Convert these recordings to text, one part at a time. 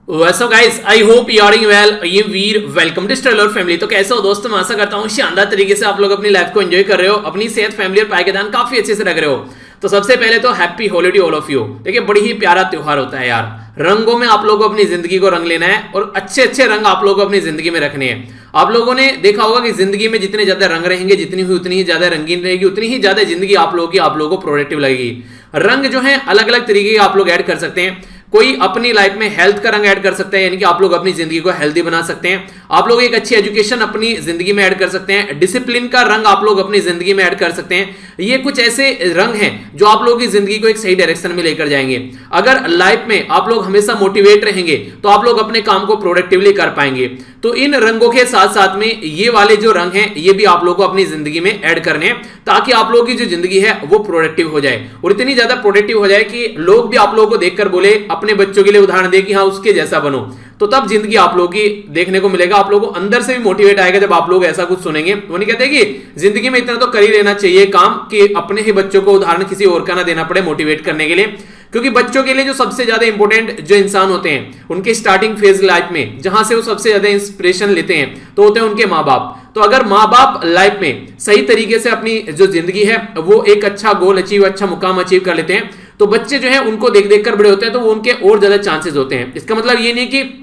So guys I hope you are well. ये we're welcome to stellar family. तो कैसे हो दोस्तों, मैं आशा करता हूँ शानदार तरीके से आप लोग अपनी लाइफ को एंजॉय कर रहे हो, अपनी सेहत, फैमिली और पायदान काफी अच्छे से रख रहे हो। तो सबसे पहले तो happy holiday all of you. देखिए बड़ी ही प्यारा त्योहार होता है यार। रंगों में आप लोगों को अपनी जिंदगी को रंग लेना है और अच्छे अच्छे रंग आप लोगों को अपनी जिंदगी में रखने हैं। आप लोगों ने देखा होगा कि जिंदगी में जितने ज्यादा रंग रहेंगे, जितनी हुई उतनी ही ज्यादा रंगीन रहेगी, उतनी ही ज्यादा जिंदगी आप लोगों को प्रोडक्टिव लगेगी। रंग जो है अलग अलग तरीके के आप लोग ऐड कर सकते हैं। कोई अपनी लाइफ में हेल्थ का रंग ऐड कर सकता है, यानी कि आप लोग अपनी जिंदगी को हेल्दी बना सकते हैं। आप लोग एक अच्छी एजुकेशन अपनी जिंदगी में ऐड कर सकते हैं। डिसिप्लिन का रंग आप लोग अपनी जिंदगी में ऐड कर सकते हैं। ये कुछ ऐसे रंग हैं जो आप लोगों की जिंदगी को एक सही डायरेक्शन में लेकर जाएंगे। अगर लाइफ में आप लोग हमेशा मोटिवेट रहेंगे तो आप लोग अपने काम को प्रोडक्टिवली कर पाएंगे। तो इन रंगों के साथ साथ में ये वाले जो रंग हैं ये भी आप लोगों को अपनी जिंदगी में ऐड करने हैं, ताकि आप लोगों की जो जिंदगी है वो प्रोडक्टिव हो जाए और इतनी ज्यादा प्रोडक्टिव हो जाए कि लोग भी आप लोगों को देखकर बोले, अपने बच्चों के लिए उदाहरण दे कि हाँ उसके जैसा बनो। तो तब जिंदगी आप लोगों की देखने को मिलेगा। आप लोगों को अंदर से भी मोटिवेट आएगा जब आप लोग ऐसा कुछ सुनेंगे। वो नहीं कहते कि जिंदगी में इतना तो कर ही लेना चाहिए काम कि अपने ही बच्चों को उदाहरण किसी और का ना देना पड़े मोटिवेट करने के लिए। क्योंकि बच्चों के लिए जो सबसे ज्यादा इंपॉर्टेंट जो इंसान होते हैं उनके स्टार्टिंग फेज लाइफ में जहां से वो सबसे ज्यादा इंस्पिरेशन लेते हैं तो होते हैं उनके माँ बाप। तो अगर माँ बाप लाइफ में सही तरीके से अपनी जो जिंदगी है वो एक अच्छा गोल अचीव, अच्छा मुकाम अचीव कर लेते हैं, तो बच्चे जो है उनको देख देख कर बड़े होते हैं, तो वो उनके और ज्यादा चांसेस होते हैं। इसका मतलब ये नहीं कि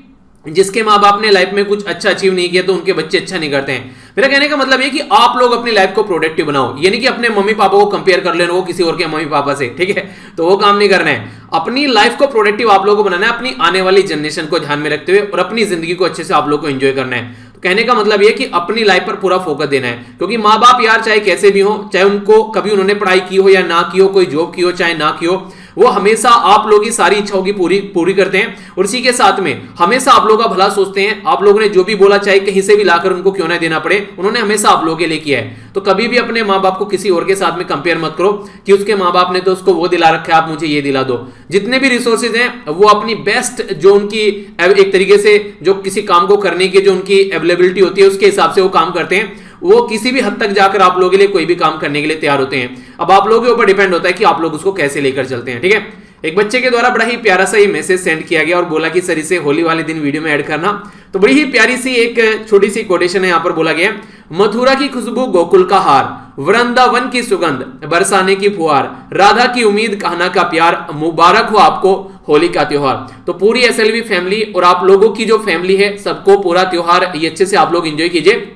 जिसके माँ बाप ने लाइफ में कुछ अच्छा अचीव नहीं किया तो उनके बच्चे अच्छा नहीं करते हैं। मेरा कहने का मतलब ये कि आप लोग अपनी लाइफ को प्रोडक्टिव बनाओ, यानी कि अपने मम्मी पापा को कंपेयर कर लेना वो किसी और के मम्मी पापा से, ठीक है, तो वो काम नहीं करना है। अपनी लाइफ को प्रोडक्टिव आप लोगों को बनाना है, अपनी आने वाली जनरेशन को ध्यान में रखते हुए, और अपनी जिंदगी को अच्छे से आप लोग को एंजॉय करना है। तो कहने का मतलब ये कि अपनी लाइफ पर पूरा फोकस देना है, क्योंकि माँ बाप यार चाहे कैसे भी हो, चाहे उनको कभी उन्होंने पढ़ाई की हो या ना की हो, कोई जॉब की हो चाहे ना की हो, वो हमेशा आप लोगों की सारी इच्छाओं की पूरी करते हैं और इसी के साथ में हमेशा आप लोगों का भला सोचते हैं। आप लोगों ने जो भी बोला चाहे कहीं से भी लाकर उनको क्यों ना देना पड़े, उन्होंने हमेशा आप लोगों के लिए किया है। तो कभी भी अपने माँ बाप को किसी और के साथ में कंपेयर मत करो कि उसके माँ बाप ने तो उसको वो दिला रखा है, आप मुझे ये दिला दो। जितने भी रिसोर्सेज हैं वो अपनी बेस्ट जो उनकी एक तरीके से जो किसी काम को करने की जो उनकी अवेलेबिलिटी होती है उसके हिसाब से वो काम करते हैं। वो किसी भी हद तक जाकर आप लोगों के लिए कोई भी काम करने के लिए तैयार होते हैं। अब आप लोगों के ऊपर डिपेंड होता है कि आप लोग उसको कैसे लेकर चलते हैं, ठीक है। एक बच्चे के द्वारा बड़ा ही प्यारा सा ये मैसेज सेंड किया गया और बोला कि सर इसे होली वाले दिन वीडियो में ऐड करना। तो बड़ी ही प्यारी सी एक छोटी सी कोटेशन है यहाँ पर बोला गया, मथुरा की खुशबू गोकुल का हार, वृंदावन की सुगंध बरसाने की फुहार, राधा की उम्मीद कहना का प्यार, मुबारक हो आपको होली का त्योहार। तो पूरी एसएलवी फैमिली और आप लोगों की जो फैमिली है सबको पूरा त्योहार ये अच्छे से आप लोग एंजॉय कीजिए।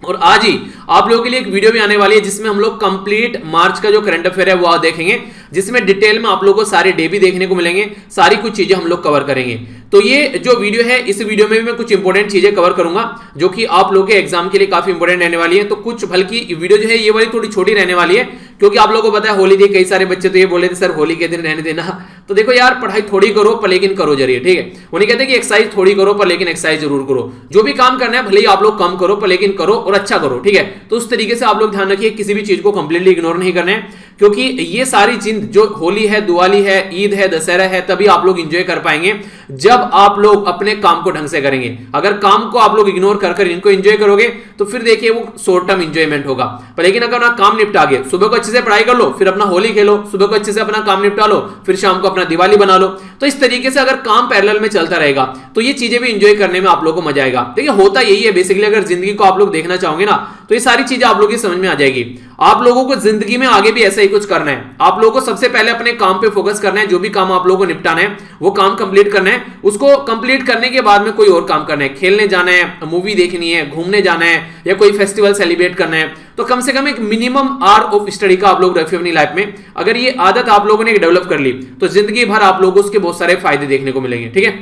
और आज ही आप लोगों के लिए एक वीडियो भी आने वाली है जिसमें हम लोग कंप्लीट मार्च का जो करंट अफेयर है वो देखेंगे, जिसमें डिटेल में आप लोगों को सारे डे भी देखने को मिलेंगे, सारी कुछ चीजें हम लोग कवर करेंगे। तो ये जो वीडियो है इस वीडियो में भी मैं कुछ इंपॉर्टेंट चीजें कवर करूंगा जो कि आप लोगों के एग्जाम के लिए काफी इंपॉर्टेंट रहने वाली है। तो कुछ बल्कि वीडियो जो है ये वाली थोड़ी छोटी रहने वाली है, क्योंकि आप लोगों को पता है होली थी, कई सारे बच्चे तो ये बोले थे सर होली के दिन रहने देना। तो देखो यार पढ़ाई थोड़ी करो पर लेकिन करो जरिए, ठीक है। उन्हें कहते हैं कि एक्सरसाइज थोड़ी करो पर लेकिन एक्सरसाइज जरूर करो। जो भी काम करना है भले ही आप लोग कम करो पर लेकिन करो और अच्छा करो, ठीक है। तो उस तरीके से आप लोग ध्यान रखिए, किसी भी चीज को कंप्लीटली इग्नोर नहीं करना है, क्योंकि ये सारी चीज जो होली है, दिवाली है, ईद है, दशहरा है, तभी आप लोग एंजॉय कर पाएंगे जब आप लोग अपने काम को ढंग से करेंगे। अगर काम को आप लोग इग्नोर कर इनको एंजॉय करोगे तो फिर देखिए वो शॉर्ट टर्म एंजॉयमेंट होगा। पर लेकिन अगर अपना काम निपटा गए, सुबह को अच्छे से पढ़ाई कर लो, फिर अपना होली खेलो, सुबह को अच्छे से अपना काम निपटा लो, फिर शाम को अपना दिवाली बना लो, तो इस तरीके से अगर काम पैरेलल में चलता रहेगा तो ये चीजें भी एंजॉय करने में आप लोगों को मजा आएगा। देखिए होता यही है बेसिकली, अगर जिंदगी को आप लोग देखना चाहोगे ना तो ये सारी चीजें आप लोगों की समझ में आ जाएगी। आप लोगों को जिंदगी में आगे भी ऐसा ही कुछ करना है। आप लोगों को सबसे पहले अपने काम पे फोकस करना है, जो भी काम आप लोगों को निपटाना है वो काम कंप्लीट करना है। उसको कंप्लीट करने के बाद में कोई और काम करना है, खेलने जाना है, मूवी देखनी है, घूमने जाना है या कोई फेस्टिवल सेलिब्रेट करना है। तो कम से कम एक मिनिमम आवर ऑफ स्टडी का आप लोग रखिए अपनी लाइफ में। अगर ये आदत आप लोगों ने डेवलप कर ली तो जिंदगी भर आप लोगों को उसके बहुत सारे फायदे देखने को मिलेंगे, ठीक है।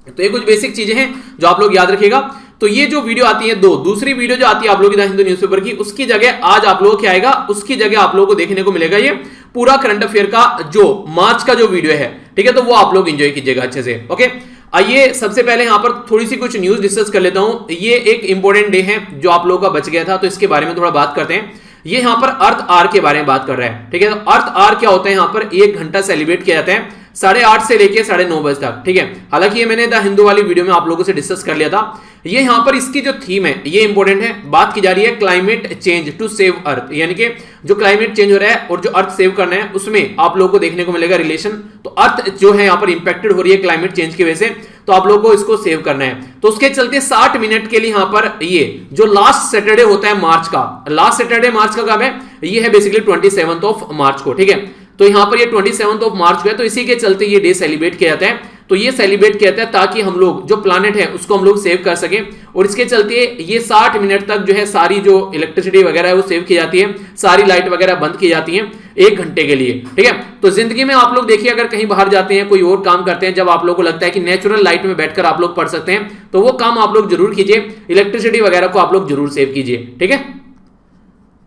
तो ये कुछ बेसिक चीजें हैं जो आप लोग याद रखिएगा। तो ये जो वीडियो आती है दूसरी वीडियो जो आती है आप लोगों की द हिंदू न्यूज़पेपर की, उसकी जगह आज आप लोगों क्या आएगा, उसकी जगह आप लोगों को देखने को मिलेगा ये पूरा करंट अफेयर का जो मार्च का जो वीडियो है, ठीक है। तो वो आप लोग एंजॉय कीजिएगा अच्छे से, ओके। आइए सबसे पहले यहां पर थोड़ी सी कुछ न्यूज डिस्कस कर लेता हूं। ये एक इंपॉर्टेंट डे है जो आप लोगों का बच गया था, तो इसके बारे में थोड़ा बात करते हैं। ये यहां पर अर्थ आर के बारे में बात कर रहा है, ठीक है। तो अर्थ आर क्या होता है, यहां पर 1 घंटा सेलिब्रेट किया जाता है 8:30 से लेके 9:30 बजे तक, ठीक है। हालांकि ये मैंने द हिंदू वाली वीडियो में आप लोगों से डिस्कस कर लिया था। ये यहां पर इसकी जो थीम है ये इंपॉर्टेंट है, बात की जा रही है climate change to save Earth, यानी कि जो क्लाइमेट चेंज हो रहा है और जो अर्थ सेव करना है उसमें आप लोगों को देखने को मिलेगा रिलेशन। तो अर्थ जो है यहां पर इंपैक्टेड हो रही है क्लाइमेट चेंज की वजह से, तो आप लोगों को इसको सेव करना है। तो उसके चलते 60 मिनट के लिए यहां पर ये जो लास्ट सैटरडे होता है मार्च का, लास्ट सैटरडे मार्च का कब है, ये है बेसिकली 27 ऑफ मार्च को, ठीक है। तो यहां पर ये 27 मार्च को है, तो इसी के चलते ये डे सेलिब्रेट किया जाता है। तो ये सेलिब्रेट किया जाता है ताकि हम लोग जो प्लानेट है उसको हम लोग सेव कर सकें, और इसके चलते ये 60 मिनट तक जो है सारी जो इलेक्ट्रिसिटी वगैरह है वो सेव की जाती है, सारी लाइट वगैरह बंद की जाती है 1 घंटे के लिए, ठीक है। तो जिंदगी में आप लोग देखिए, अगर कहीं बाहर जाते हैं, कोई और काम करते हैं, जब आप लोग को लगता है कि नेचुरल लाइट में बैठकर आप लोग पढ़ सकते हैं, तो वो काम आप लोग जरूर कीजिए, इलेक्ट्रिसिटी वगैरह को आप लोग जरूर सेव कीजिए, ठीक है।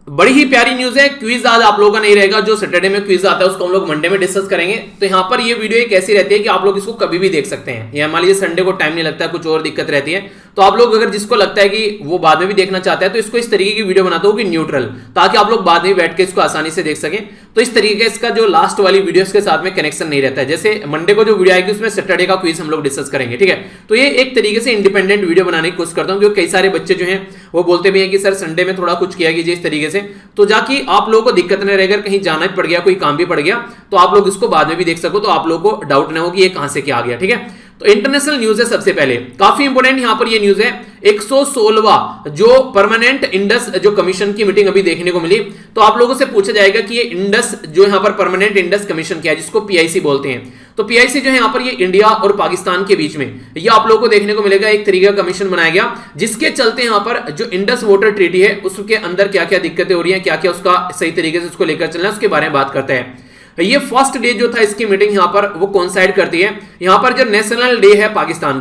बड़ी ही प्यारी न्यूज है, क्विज आज आप लोगों का नहीं रहेगा, जो सैटरडे में क्विज आता है उसको हम लोग मंडे में डिस्कस करेंगे। तो यहां पर ये वीडियो एक ऐसी रहती है कि आप लोग इसको कभी भी देख सकते हैं, या मान लीजिए संडे को टाइम नहीं लगता है, कुछ और दिक्कत रहती है, तो आप लोग अगर जिसको लगता है कि वो बाद में भी देखना चाहता है, तो इसको इस तरीके की वीडियो बनाता हूं कि न्यूट्रल, ताकि आप लोग बाद में बैठ के इसको आसानी से देख सकें। तो इस तरीके इसका जो लास्ट वाली वीडियो के साथ में कनेक्शन नहीं रहता है। जैसे मंडे को जो वीडियो आएगी उसमें सैटरडे का क्विज हम लोग डिस्कस करेंगे, ठीक है। तो ये एक तरीके से इंडिपेंडेंट वीडियो बनाने की कोशिश करता हूं, क्योंकि कई सारे बच्चे जो हैं वो बोलते भी हैं कि सर संडे में थोड़ा कुछ किया कीजिए इस तरीके से, तो जाकि आप लोगों को दिक्कत नहीं रहेगा, कहीं जाना भी पड़ गया, कोई काम भी पड़ गया, तो आप लोग इसको बाद में भी देख सको, तो आप लोगों को डाउट ना हो कि ये कहां से क्या आ गया, ठीक है। तो इंटरनेशनल न्यूज है सबसे पहले, काफी इंपोर्टेंट यहां पर ये न्यूज है। 116वां जो परमानेंट इंडस जो कमीशन की मीटिंग अभी देखने को मिली, तो आप लोगों से पूछा जाएगा कि ये इंडस जो यहां पर परमानेंट इंडस कमीशन क्या है, जिसको पीआईसी बोलते हैं। तो पीआईसी जो है यहां पर ये इंडिया और पाकिस्तान के बीच में ये आप लोगों को देखने को मिलेगा, एक तरीके का कमीशन बनाया गया, जिसके चलते यहां पर जो इंडस वाटर ट्रीटी है उसके अंदर क्या क्या दिक्कतें हो रही हैं, क्या क्या उसका सही तरीके से उसको लेकर चलना है, उसके बारे में बात करते हैं। ये फर्स्ट डे जो था इसकी मीटिंग यहां पर वो कोइंसाइड करती है, यहां पर जो नेशनल डे है पाकिस्तान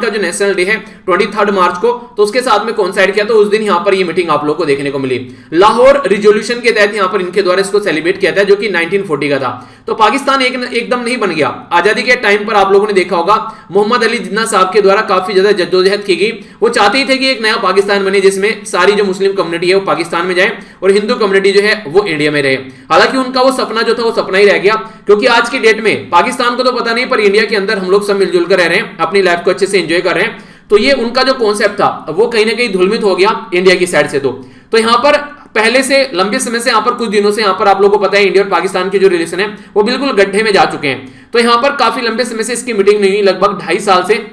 का जो नेशनल डे है 23 मार्च को, तो उसके साथ में कोइंसाइड किया, तो उस दिन यहां पर ये मीटिंग आप लोग को देखने को मिली। लाहौर रिजोल्यूशन के तहत यहां पर इनके द्वारा इसको सेलिब्रेट किया था, जो कि 1940 का था। तो पाकिस्तान एकदम नहीं बन गया। आजादी के टाइम पर आप लोगों ने देखा होगा मोहम्मद अली जिन्ना साहब के द्वारा काफी ज्यादा जद्दोजहद की गई, वो चाहते ही थे कि एक नया पाकिस्तान बने, जिसमें सारी जो मुस्लिम कम्युनिटी है वो पाकिस्तान में जाए और हिंदू कम्युनिटी जो है वो इंडिया में रहे। हालांकि उनका वो सपना जो था वो सपना ही रह गया, क्योंकि आज की डेट में पाकिस्तान को तो पता नहीं, पर इंडिया के अंदर हम लोग सब मिलजुल कर रह रहे हैं, अपनी लाइफ को अच्छे से एंजॉय कर रहे हैं। तो ये उनका जो कॉन्सेप्ट था वो कहीं ना कहीं धूलमित हो गया इंडिया की साइड से। तो यहां पर पहले से लंबे समय से यहां पर कुछ दिनों से यहां पर आप लोगों को पता है इंडिया और पाकिस्तान के जो रिलेशन है वो बिल्कुल गड्ढे में जा चुके हैं। तो यहां पर काफी लंबे समय से इसकी मीटिंग नहीं हुई, लगभग 2.5 साल से।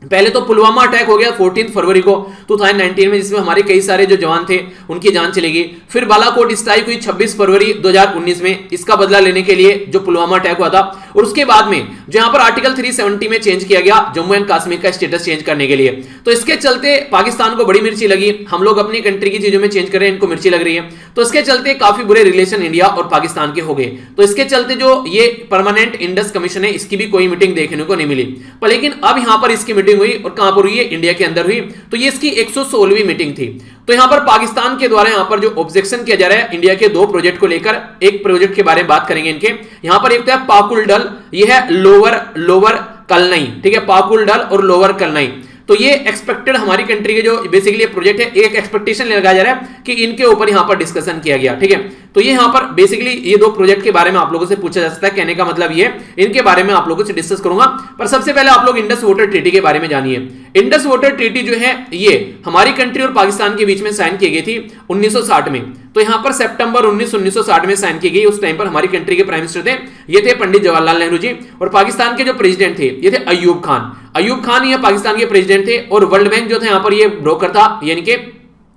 पहले तो पुलवामा अटैक हो गया 14 फरवरी को 2019 में, जिसमें हमारे कई सारे जो जवान थे उनकी जान चली गई। फिर बालाकोट स्ट्राइक हुई 26 फरवरी 2019 में, इसका बदला लेने के लिए जो पुलवामा अटैक हुआ था। और उसके बाद में जो यहां पर आर्टिकल 370 में चेंज किया गया जम्मू एंड कश्मीर का स्टेटस चेंज करने के लिए, तो इसके चलते पाकिस्तान को बड़ी मिर्ची लगी। हम लोग अपनी कंट्री की चीजों में चेंज कर रहे हैं, इनको मिर्ची लग रही है, तो इसके चलते काफी बुरे रिलेशन इंडिया और पाकिस्तान के हो गए। तो इसके चलते जो ये परमानेंट इंडस कमीशन है इसकी भी कोई मीटिंग देखने को नहीं मिली। पर लेकिन अब यहां पर इसकी मीटिंग हुई, और कहां पर हुई, इंडिया के अंदर हुई। तो ये इसकी 116वीं मीटिंग थी। तो यहां पर पाकिस्तान के द्वारा यहां पर जो ऑब्जेक्शन किया जा रहा है इंडिया के 2 प्रोजेक्ट को लेकर, एक प्रोजेक्ट के बारे में बात करेंगे इनके। यहां पर एक तो है पाकुल डल, ये है लोअर कलनई, ठीक है, पाकुल डल और लोअर कलनई। तो ये एक्सपेक्टेड हमारी कंट्री के जो बेसिकली प्रोजेक्ट है, एक एक्सपेक्टेशन लगाया जा रहा है कि इनके ऊपर यहां पर डिस्कशन किया गया, ठीक है। तो ये यहां पर बेसिकली ये 2 प्रोजेक्ट के बारे में आप लोगों से पूछा जा सकता है, कहने का मतलब ये इनके बारे में आप लोगों से डिस्कस करूंगा। पर सबसे पहले आप लोग इंडस वाटर ट्रीटी के बारे में जानिए। इंडस वाटर ट्रीटी जो है ये हमारी कंट्री और पाकिस्तान के बीच में साइन की गई थी 1960 में। तो यहां पर सितंबर 1960 में साइन की गई। उस टाइम पर हमारी कंट्री के प्राइम मिनिस्टर थे, ये थे पंडित जवाहरलाल नेहरू जी, और पाकिस्तान के जो प्रेसिडेंट थे ये थे अयूब खान ये पाकिस्तान के प्रेसिडेंट थे। और वर्ल्ड बैंक जो था यहां पर ये ब्रोकर था, यानी कि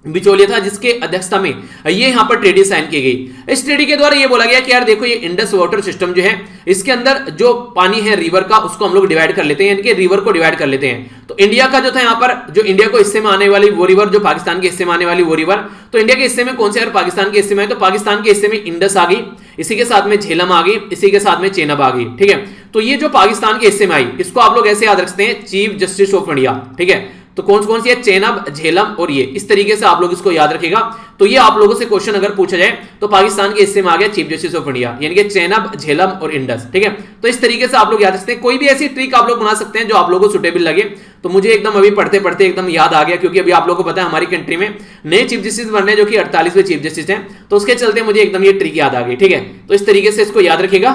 बिचौलिया था, जिसके अध्यक्षता में ये यहां पर ट्रेडी साइन की गई। इस ट्रेडी के द्वारा ये बोला गया कि यार देखो, ये इंडस वाटर सिस्टम जो है इसके अंदर जो पानी है रिवर का, उसको हम लोग डिवाइड कर लेते हैं, यानी कि रिवर को डिवाइड कर लेते हैं। तो इंडिया का जो था यहां पर, जो इंडिया को हिस्से में आने वाली वो रिवर, जो पाकिस्तान के हिस्से में आने वाली वो रिवर, तो इंडिया के हिस्से में कौन से और पाकिस्तान के हिस्से में, तो पाकिस्तान के हिस्से में इंडस आ गई, इसी के साथ में झेलम आ गई, इसी के साथ में चेनाब आ गई, ठीक है। तो ये जो पाकिस्तान के हिस्से में आई, इसको आप लोग ऐसे याद रखते हैं, चीफ जस्टिस ऑफ इंडिया, ठीक है। तो कौन सी है, चेनाब, झेलम और ये, इस तरीके से आप लोग इसको याद रखेगा। तो ये आप लोगों से क्वेश्चन अगर पूछा जाए तो पाकिस्तान के हिस्से में आ गया चीफ जस्टिस ऑफ इंडिया, यानी कि चेनाब, झेलम और इंडस, ठीक है। तो इस तरीके से आप लोग याद रखते हैं। कोई भी ऐसी ट्रिक आप लोग बना सकते हैं जो आप लोगों को सुटेबल लगे। तो मुझे एकदम अभी पढ़ते पढ़ते एकदम याद आ गया, क्योंकि अभी आप लोगों को पता है हमारी कंट्री में नए चीफ जस्टिस बन रहे हैं, जो कि 48वें चीफ जस्टिस हैं। तो उसके चलते मुझे एकदम ये ट्रिक याद आ गई, ठीक है। तो इस तरीके से इसको याद रखिएगा।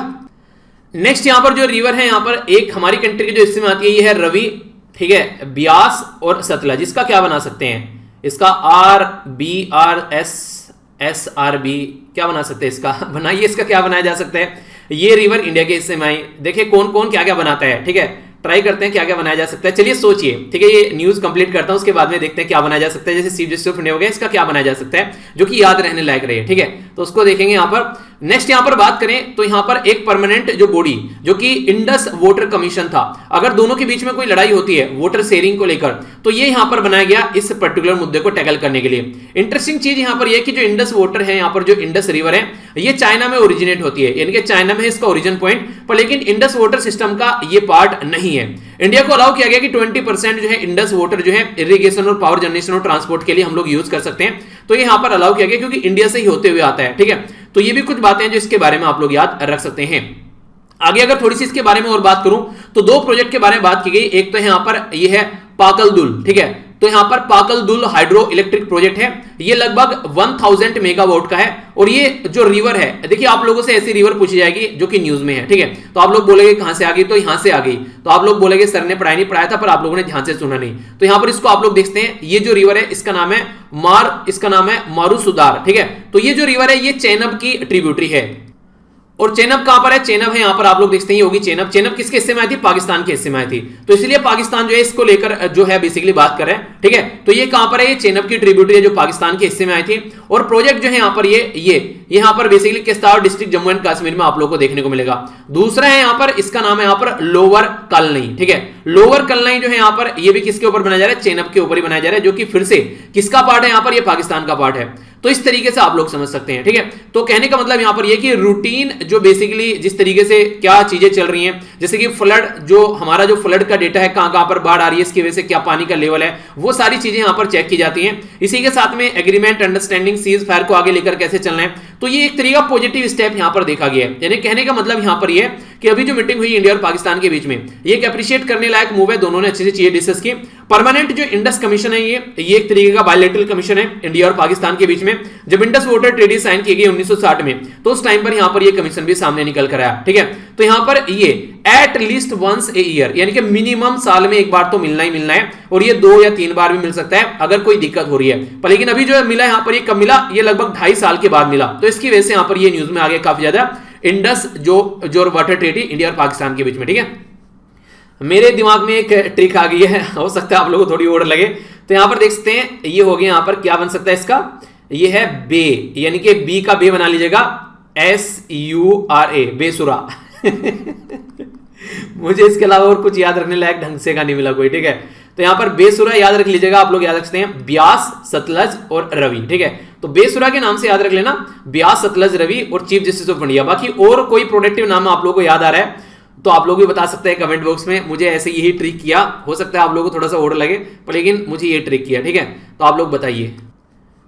नेक्स्ट यहां पर जो रिवर है, यहां पर एक हमारी कंट्री की जो हिस्से में आती है ये है रवि, ठीक है, ब्यास और सतलज। इसका क्या बना सकते हैं, इसका RBRS क्या बना सकते हैं, इसका बनाइए, इसका क्या बनाया जा सकता है। ये रिवर इंडिया के हिस्से में आई, देखिए कौन कौन क्या क्या बनाता है, ठीक है, ट्राई करते हैं क्या क्या बनाया जा सकता है। चलिए सोचिए, ठीक है, ये न्यूज कंप्लीट करता हूं, उसके बाद में देखते हैं क्या बनाया जा सकता है। जैसे चीफ जस्टिस ऑफ इंडिया हो गया, इसका क्या बनाया जा सकता है जो कि याद रहने लायक रहे, ठीक है, तो उसको देखेंगे यहां पर। नेक्स्ट यहां पर बात करें तो यहां पर एक परमानेंट जो बॉडी जो कि इंडस वाटर कमीशन था, अगर दोनों के बीच में कोई लड़ाई होती है वाटर शेयरिंग को लेकर, तो ये यहां पर बनाया गया इस पर्टिकुलर मुद्दे को टैकल करने के लिए। इंटरेस्टिंग चीज यहां पर यह कि जो इंडस वाटर है, यहां पर जो इंडस रिवर है, ये चाइना में ओरिजिनेट होती है, यानी कि चाइना में इसका ओरिजिन पॉइंट, पर लेकिन इंडस वाटर सिस्टम का ये पार्ट नहीं है। इंडिया को अलाउ किया गया कि 20% जो है इंडस वाटर जो है इरिगेशन और पावर जनरेशन और ट्रांसपोर्ट के लिए हम लोग यूज कर सकते हैं, तो ये यहां पर अलाउ किया गया क्योंकि इंडिया से ही होते हुए आता है, ठीक है। तो ये भी कुछ बातें हैं जो इसके बारे में आप लोग याद रख सकते हैं। आगे अगर थोड़ी सी इसके बारे में और बात करूं तो दो प्रोजेक्ट के बारे में बात की गई। एक तो यहां पर ये है पाकलदुल, ठीक है, तो यहां पर पाकलदुल हाइड्रो इलेक्ट्रिक प्रोजेक्ट है, ये लगभग 1000 मेगावाट का है। और ये जो रिवर है, देखिए आप लोगों से ऐसी रिवर पूछी जाएगी जो कि न्यूज में है, ठीक है, तो आप लोग बोलेंगे कहां से आ गई, तो यहां से आ गई, तो आप लोग बोलेंगे सर ने पढ़ाई नहीं पढ़ाया था, पर आप लोगों ने ध्यान से सुना नहीं। तो यहां पर इसको आप लोग देखते हैं, ये जो रिवर है इसका नाम है मारुसुदार, ठीक है। तो ये जो रिवर है ये चेनाब की ट्रिब्यूटरी है। और चेनाब कहां पर है, चेनाब है यहां पर आप लोग देखते हैं, ये होगी चेनाब। चेनाब किसके हिस्से में आई थी, पाकिस्तान के हिस्से में आई थी, तो इसलिए पाकिस्तान जो है इसको लेकर जो है बेसिकली बात कर रहे हैं, ठीक है। तो ये कहां पर है, ये चेनाब की ट्रिब्यूटरी है जो पाकिस्तान के हिस्से में आई थी। और प्रोजेक्ट जो है यहां पर ये यहां पर basically Kishtwar district Jammu and Kashmir में आप लोग को देखने को मिलेगा। दूसरा है यहां पर, इसका नाम है यहां पर लोअर कलनई, ठीक है। लोअर कलनई जो है यहां पर ये भी किसके ऊपर बनाया जा रहा है, चेनाब के ऊपर ही बनाया जा रहा है, जो कि फिर से किसका पार्ट है, यहां पर ये पाकिस्तान का पार्ट है। तो इस तरीके से आप लोग समझ सकते हैं, ठीक है। तो कहने का मतलब यहां पर ये कि रूटीन जो बेसिकली जिस तरीके से क्या चीजें चल रही हैं, जैसे कि फ्लड, जो हमारा जो फ्लड का डेटा है, कहां कहां पर बाढ़ आ रही है, इसकी वजह से क्या पानी का लेवल है, वो सारी चीजें यहां पर चेक की जाती हैं। इसी के साथ में एग्रीमेंट, अंडरस्टैंडिंग, सीज फायर को आगे लेकर कैसे चलना है, तो ये एक तरीका पॉजिटिव स्टेप यहां पर देखा गया है। यानी कहने का मतलब यहां पर ये कि अभी जो मीटिंग हुई इंडिया और पाकिस्तान के बीच में, ये एक अप्रिशिएट करने लायक मूव है, दोनों ने अच्छे से चीजें डिस्कस की। परमानेंट जो इंडस कमीशन है ये एक तरीके का बायलैटरल कमीशन है इंडिया और पाकिस्तान के बीच में। जब इंडस वाटर ट्रीटी साइन की गई 1960 में, तो उस टाइम पर यहां पर ये कमीशन भी सामने निकल कर आया, ठीक है। तो यहां पर ये at least once a year, यानी कि मिनिमम साल में एक बार तो मिलना ही मिलना है, और ये 2 या 3 बार भी मिल सकता है अगर कोई दिक्कत हो रही है। पर लेकिन अभी जो मिला यहां पर, ये कब मिला, ये लगभग 2.5 साल के बाद मिला, तो इसकी वजह से यहां पर ये न्यूज में आ गया काफी ज्यादा इंडस जो वाटर ट्रीटी इंडिया और पाकिस्तान के बीच में, ठीक है। मेरे दिमाग में एक ट्रिक आ गई है, हो सकता है आप लोगों को थोड़ी और लगे। तो यहां पर देख सकते हैं, ये हो गया, यहां पर क्या बन सकता है इसका, ये है बे, यानी कि बी का बे बना लीजिएगा, SURA, बेसुरा। मुझे इसके अलावा और कुछ याद रखने लायक ढंग से का नहीं मिला कोई, ठीक है। तो यहां पर बेसुरा याद रख लीजिएगा, आप लोग याद रख सकते हैं, ब्यास, सतलज और रवि, ठीक है। तो बेसुरा के नाम से याद रख लेना, ब्यास, सतलज, रवि और चीफ जस्टिस ऑफ इंडिया। बाकी और कोई प्रोडक्टिव नाम आप लोगों को याद आ रहा है तो आप लोग भी बता सकते हैं कमेंट बॉक्स में। मुझे ऐसे यही ट्रिक किया, हो सकता है आप लोगों को थोड़ा सा और लगे, पर लेकिन मुझे ये ट्रिक किया, ठीक है। तो आप लोग बताइए,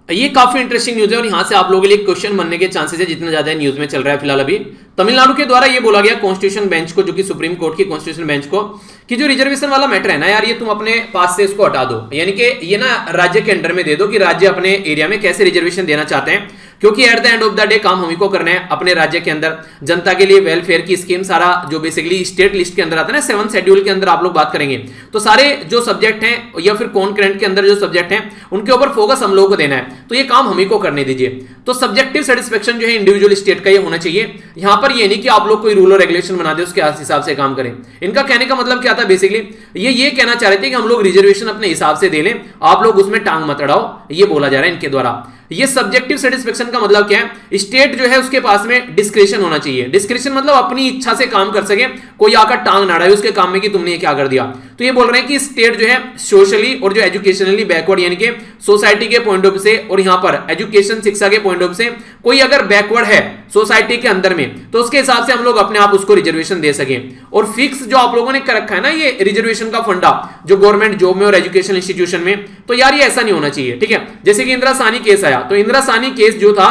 ये काफी इंटरेस्टिंग न्यूज है और यहां से आप लोगों के लिए क्वेश्चन बनने के चांसेस है, जितना ज्यादा न्यूज में चल रहा है फिलहाल। अभी तमिलनाडु के द्वारा ये बोला गया कॉन्स्टिट्यूशन बेंच को, जो कि सुप्रीम कोर्ट की कॉन्स्टिट्यूशन बेंच को, कि जो रिजर्वेशन वाला मैटर है ना यार, ये तुम अपने पास से इसको हटा दो, यानी कि ये ना राज्य के अंडर में दे दो कि राज्य अपने एरिया में कैसे रिजर्वेशन देना चाहते हैं, क्योंकि at the end of the day काम हम ही को करना है अपने राज्य के अंदर। जनता के लिए वेलफेयर की स्कीम सारा जो बेसिकली स्टेट लिस्ट के अंदर आता है ना, 7th शेड्यूल के अंदर आप लोग बात करेंगे, तो सारे जो सब्जेक्ट हैं या फिर कॉन्करेंट के अंदर जो सब्जेक्ट हैं उनके ऊपर फोकस हम लोगों को देना है, तो ये काम हम ही को करने दीजिए। तो सब्जेक्टिव सेटिस्फेक्शन जो है इंडिविजुअल स्टेट का ये होना चाहिए। यहां पर ये नहीं कि आप लोग कोई रूल और रेगुलेशन बना दे उसके हिसाब से काम करें। इनका कहने का मतलब क्या था, बेसिकली ये कहना चाह रहे थे कि हम लोग रिजर्वेशन अपने हिसाब से दे लें, आप लोग उसमें टांग मत अड़ाओ, ये बोला जा रहा है इनके द्वारा। ये सब्जेक्टिव सेटिस्फेक्शन का मतलब क्या है, स्टेट जो है उसके पास में डिस्क्रिशन होना चाहिए। डिस्क्रिशन मतलब अपनी इच्छा से काम कर सके, कोई आकर टांग ना अड़ाए उसके काम में कि तुमने ये क्या कर दिया। तो ये बोल रहे हैं कि स्टेट जो है सोशली और जो एजुकेशनली बैकवर्ड, यानी कि सोसाइटी के पॉइंट ऑफ से और यहां पर एजुकेशन शिक्षा के पॉइंट ऑफ से कोई अगर बैकवर्ड है सोसाइटी के अंदर में, तो उसके हिसाब से हम लोग अपने आप उसको रिजर्वेशन दे सके। और फिक्स जो आप लोगों ने कर रखा है ना ये रिजर्वेशन का फंडा, जो गवर्नमेंट जॉब में और एजुकेशन इंस्टीट्यूशन में, तो यार ये ऐसा नहीं होना चाहिए, ठीक है। जैसे कि इंदिरा साहनी केस आया, तो इंदिरा साहनी केस जो था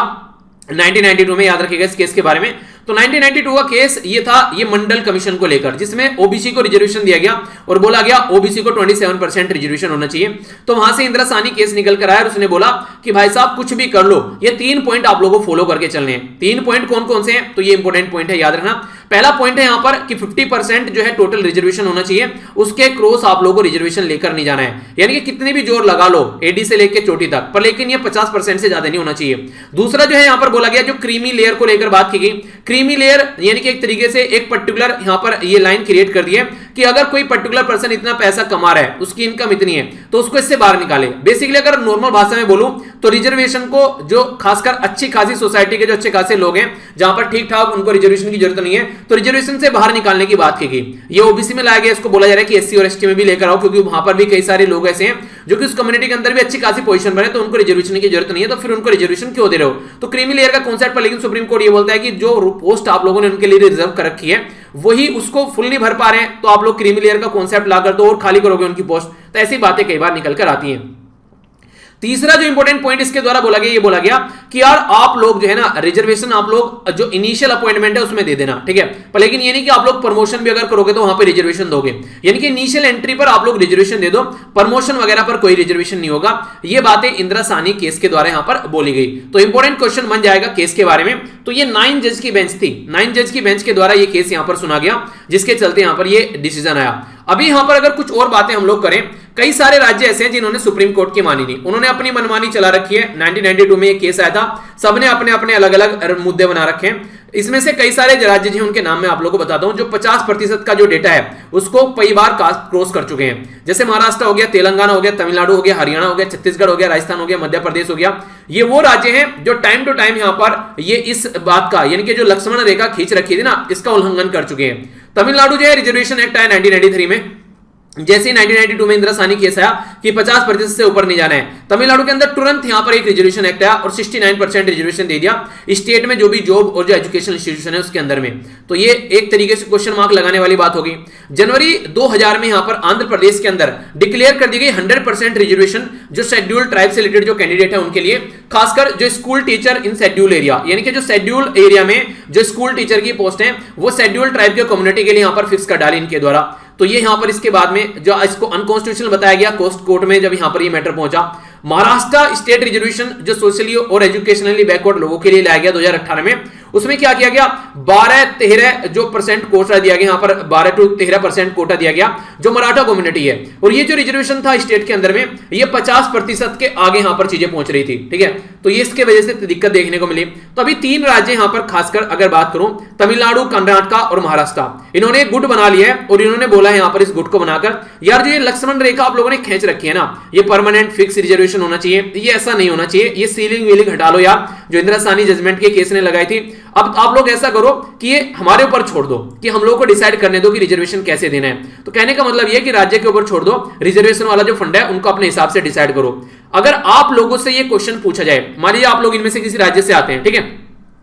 1992 में, याद रखिएगा इस केस के बारे में, तो 1992 का केस ये था, ये मंडल कमीशन को लेकर, जिसमें ओबीसी को रिजर्वेशन दिया गया और बोला गया ओबीसी को 27% रिजर्वेशन होना चाहिए। तो वहां से इंदिरा साहनी केस निकल कर आया और उसने बोला कि भाई साहब कुछ भी कर लो, ये 3 पॉइंट आप लोगों को फॉलो करके चलने हैं। 3 पॉइंट कौन कौन से हैं, तो ये इंपॉर्टेंट पॉइंट है, याद रखना। पहला पॉइंट है यहां पर कि 50% जो है टोटल रिजर्वेशन होना चाहिए, उसके क्रॉस आप लोगों को रिजर्वेशन लेकर नहीं जाना है, यानी कि कितने भी जोर लगा लो एडी से लेकर चोटी तक, पर लेकिन ये 50% से ज्यादा नहीं होना चाहिए। दूसरा जो है यहां पर बोला गया, जो क्रीमी लेयर को लेकर बात की गई, क्रीमी लेयर यानी कि एक तरीके से एक पर्टिकुलर यहां पर ये लाइन क्रिएट कर दी है कि अगर कोई पर्टिकुलर पर्सन इतना पैसा कमा रहा है, उसकी इनकम इतनी है, तो उसको इससे बाहर निकाले। बेसिकली अगर नॉर्मल भाषा में बोलूं तो रिजर्वेशन को जो खासकर अच्छी खासी सोसाइटी के जो अच्छे खासे लोग हैं, जहां पर ठीक ठाक उनको रिजर्वेशन की जरूरत नहीं है, तो रिजर्वेशन से बाहर निकालने की बात की गई। ये ओबीसी में लाया गया, इसको बोला जा रहा है कि एससी और एसटी में भी लेकर आओ, क्योंकि वहां पर भी कई सारे लोग ऐसे हैं जो कि उस कम्युनिटी के अंदर भी अच्छी खासी पोजीशन पर है, तो उनको रिजर्वेशन की जरूरत नहीं है, तो फिर उनको रिजर्वेशन क्यों दे रहे हो। तो क्रीमी लेयर का कॉन्सेप्ट पर लेकिन सुप्रीम कोर्ट ये बोलता है कि जो पोस्ट आप लोगों ने उनके लिए रिजर्व कर रखी है, वही उसको फुल नहीं भर पा रहे हैं, तो आप लोग क्रीमी लेयर का कॉन्सेप्ट लाकर तो और खाली करोगे उनकी पोस्ट। तो ऐसी बातें कई बार निकल कर आती हैं। तीसरा जो इंपॉर्टेंट पॉइंट इसके द्वारा बोला गया, ये बोला गया कि यार आप लोग जो है ना रिजर्वेशन आप लोग जो इनिशियल अपॉइंटमेंट है उसमें दे देना, ठीक है, पर लेकिन ये नहीं कि आप लोग प्रमोशन भी अगर करोगे तो वहां पे रिजर्वेशन दोगे, यानी कि इनिशियल एंट्री पर आप लोग रिजर्वेशन दे दो, प्रमोशन वगैरह पर कोई रिजर्वेशन नहीं होगा। ये बातें इंदिरा साहनी केस के द्वारा यहां पर बोली गई। तो इंपॉर्टेंट क्वेश्चन बन जाएगा केस के बारे में। तो ये 9 जज की बेंच थी, 9 जज की बेंच के द्वारा ये केस यहां पर सुना गया, जिसके चलते यहां पर ये डिसीजन आया। अभी यहां पर अगर कुछ और बातें हम लोग करें, कई सारे राज्य ऐसे हैं जिन्होंने सुप्रीम कोर्ट की मानी नहीं, उन्होंने अपनी मनमानी चला रखी है। 1992 में एक केस आया था, सबने अपने अपने अलग अलग मुद्दे बना रखे हैं। इसमें से कई सारे राज्य जी उनके नाम मैं आप लोगों को बताता हूं, जो 50% का जो डेटा है उसको कई बार क्रॉस कर चुके हैं। जैसे महाराष्ट्र हो गया, तेलंगाना हो गया, तमिलनाडु हो गया, हरियाणा हो गया, छत्तीसगढ़ हो गया, राजस्थान हो गया, मध्य प्रदेश हो गया। ये वो राज्य हैं जो टाइम टू टाइम यहां पर ये इस बात का, यानी कि जो लक्ष्मण रेखा खींच रखी थी ना, इसका उल्लंघन कर चुके हैं। तमिलनाडु जो है रिजर्वेशन एक्ट आया 1993 में, जैसे 1992 में इंदिरा साहनी केस आया कि 50% से ऊपर नहीं जाना है, तमिलनाडु के अंदर तुरंत यहां पर एक रिजर्वेशन एक्ट आया और 69% रिजर्वेशन दे दिया स्टेट में जो भी जॉब और जो एजुकेशन इंस्टीट्यूशन है उसके अंदर में। तो ये एक तरीके से क्वेश्चन मार्क लगाने वाली बात होगी। जनवरी 2000 में यहां पर आंध्र प्रदेश के अंदर डिक्लेयर कर दी गई 100% रिजर्वेशन जो शेड्यूल ट्राइब से रिलेटेड जो कैंडिडेट है उनके लिए, खासकर जो स्कूल टीचर इन शेड्यूल एरिया, यानी कि जो शेड्यूल एरिया में जो स्कूल टीचर की पोस्ट है वो शेड्यूल ट्राइब के कम्युनिटी के लिए यहां पर फिक्स कर डाली इनके द्वारा। तो ये यहां पर इसके बाद में जो इसको अनकॉन्स्टिट्यूशनल बताया गया कोर्ट में, जब यहां पर ये मैटर पहुंचा। महाराष्ट्र स्टेट रिजर्वेशन जो सोशली और एजुकेशनली बैकवर्ड लोगों के लिए लाया गया 2018 में, उसमें क्या किया गया, 12-13 जो परसेंट कोटा दिया गया, यहां पर 12 to 13% कोटा दिया गया जो मराठा कम्युनिटी है। और ये जो रिजर्वेशन था स्टेट के अंदर में, ये 50% के आगे यहां पर चीजें पहुंच रही थी, ठीक है। तो ये इसके वजह से दिक्कत देखने को मिली। तो अभी 3 राज्य यहां पर खासकर अगर बात करूं, तमिलनाडु, कर्नाटका और महाराष्ट्र, इन्होंने एक गुट बना लिया है और इन्होंने बोला है यहां पर इस गुट को बनाकर, यार जो ये लक्ष्मण रेखा आप लोगों ने खींच रखी है ना, ये परमानेंट फिक्स रिजर्वेशन होना चाहिए, ये ऐसा नहीं होना चाहिए, ये सीलिंग वीलिंग हटा लो यार, जो इंदिरा साहनी जजमेंट के केस ने लगाई थी। अब आप लोग ऐसा करो कि ये हमारे ऊपर छोड़ दो, कि हम लोगों को डिसाइड करने दो कि रिजर्वेशन कैसे देना है। तो कहने का मतलब ये कि राज्य के ऊपर छोड़ दो, रिजर्वेशन वाला जो फंड है उनको अपने हिसाब से डिसाइड करो। अगर आप लोगों से ये क्वेश्चन पूछा जाए, मान लीजिए आप लोग इनमें से किसी राज्य से आते हैं, ठीक है,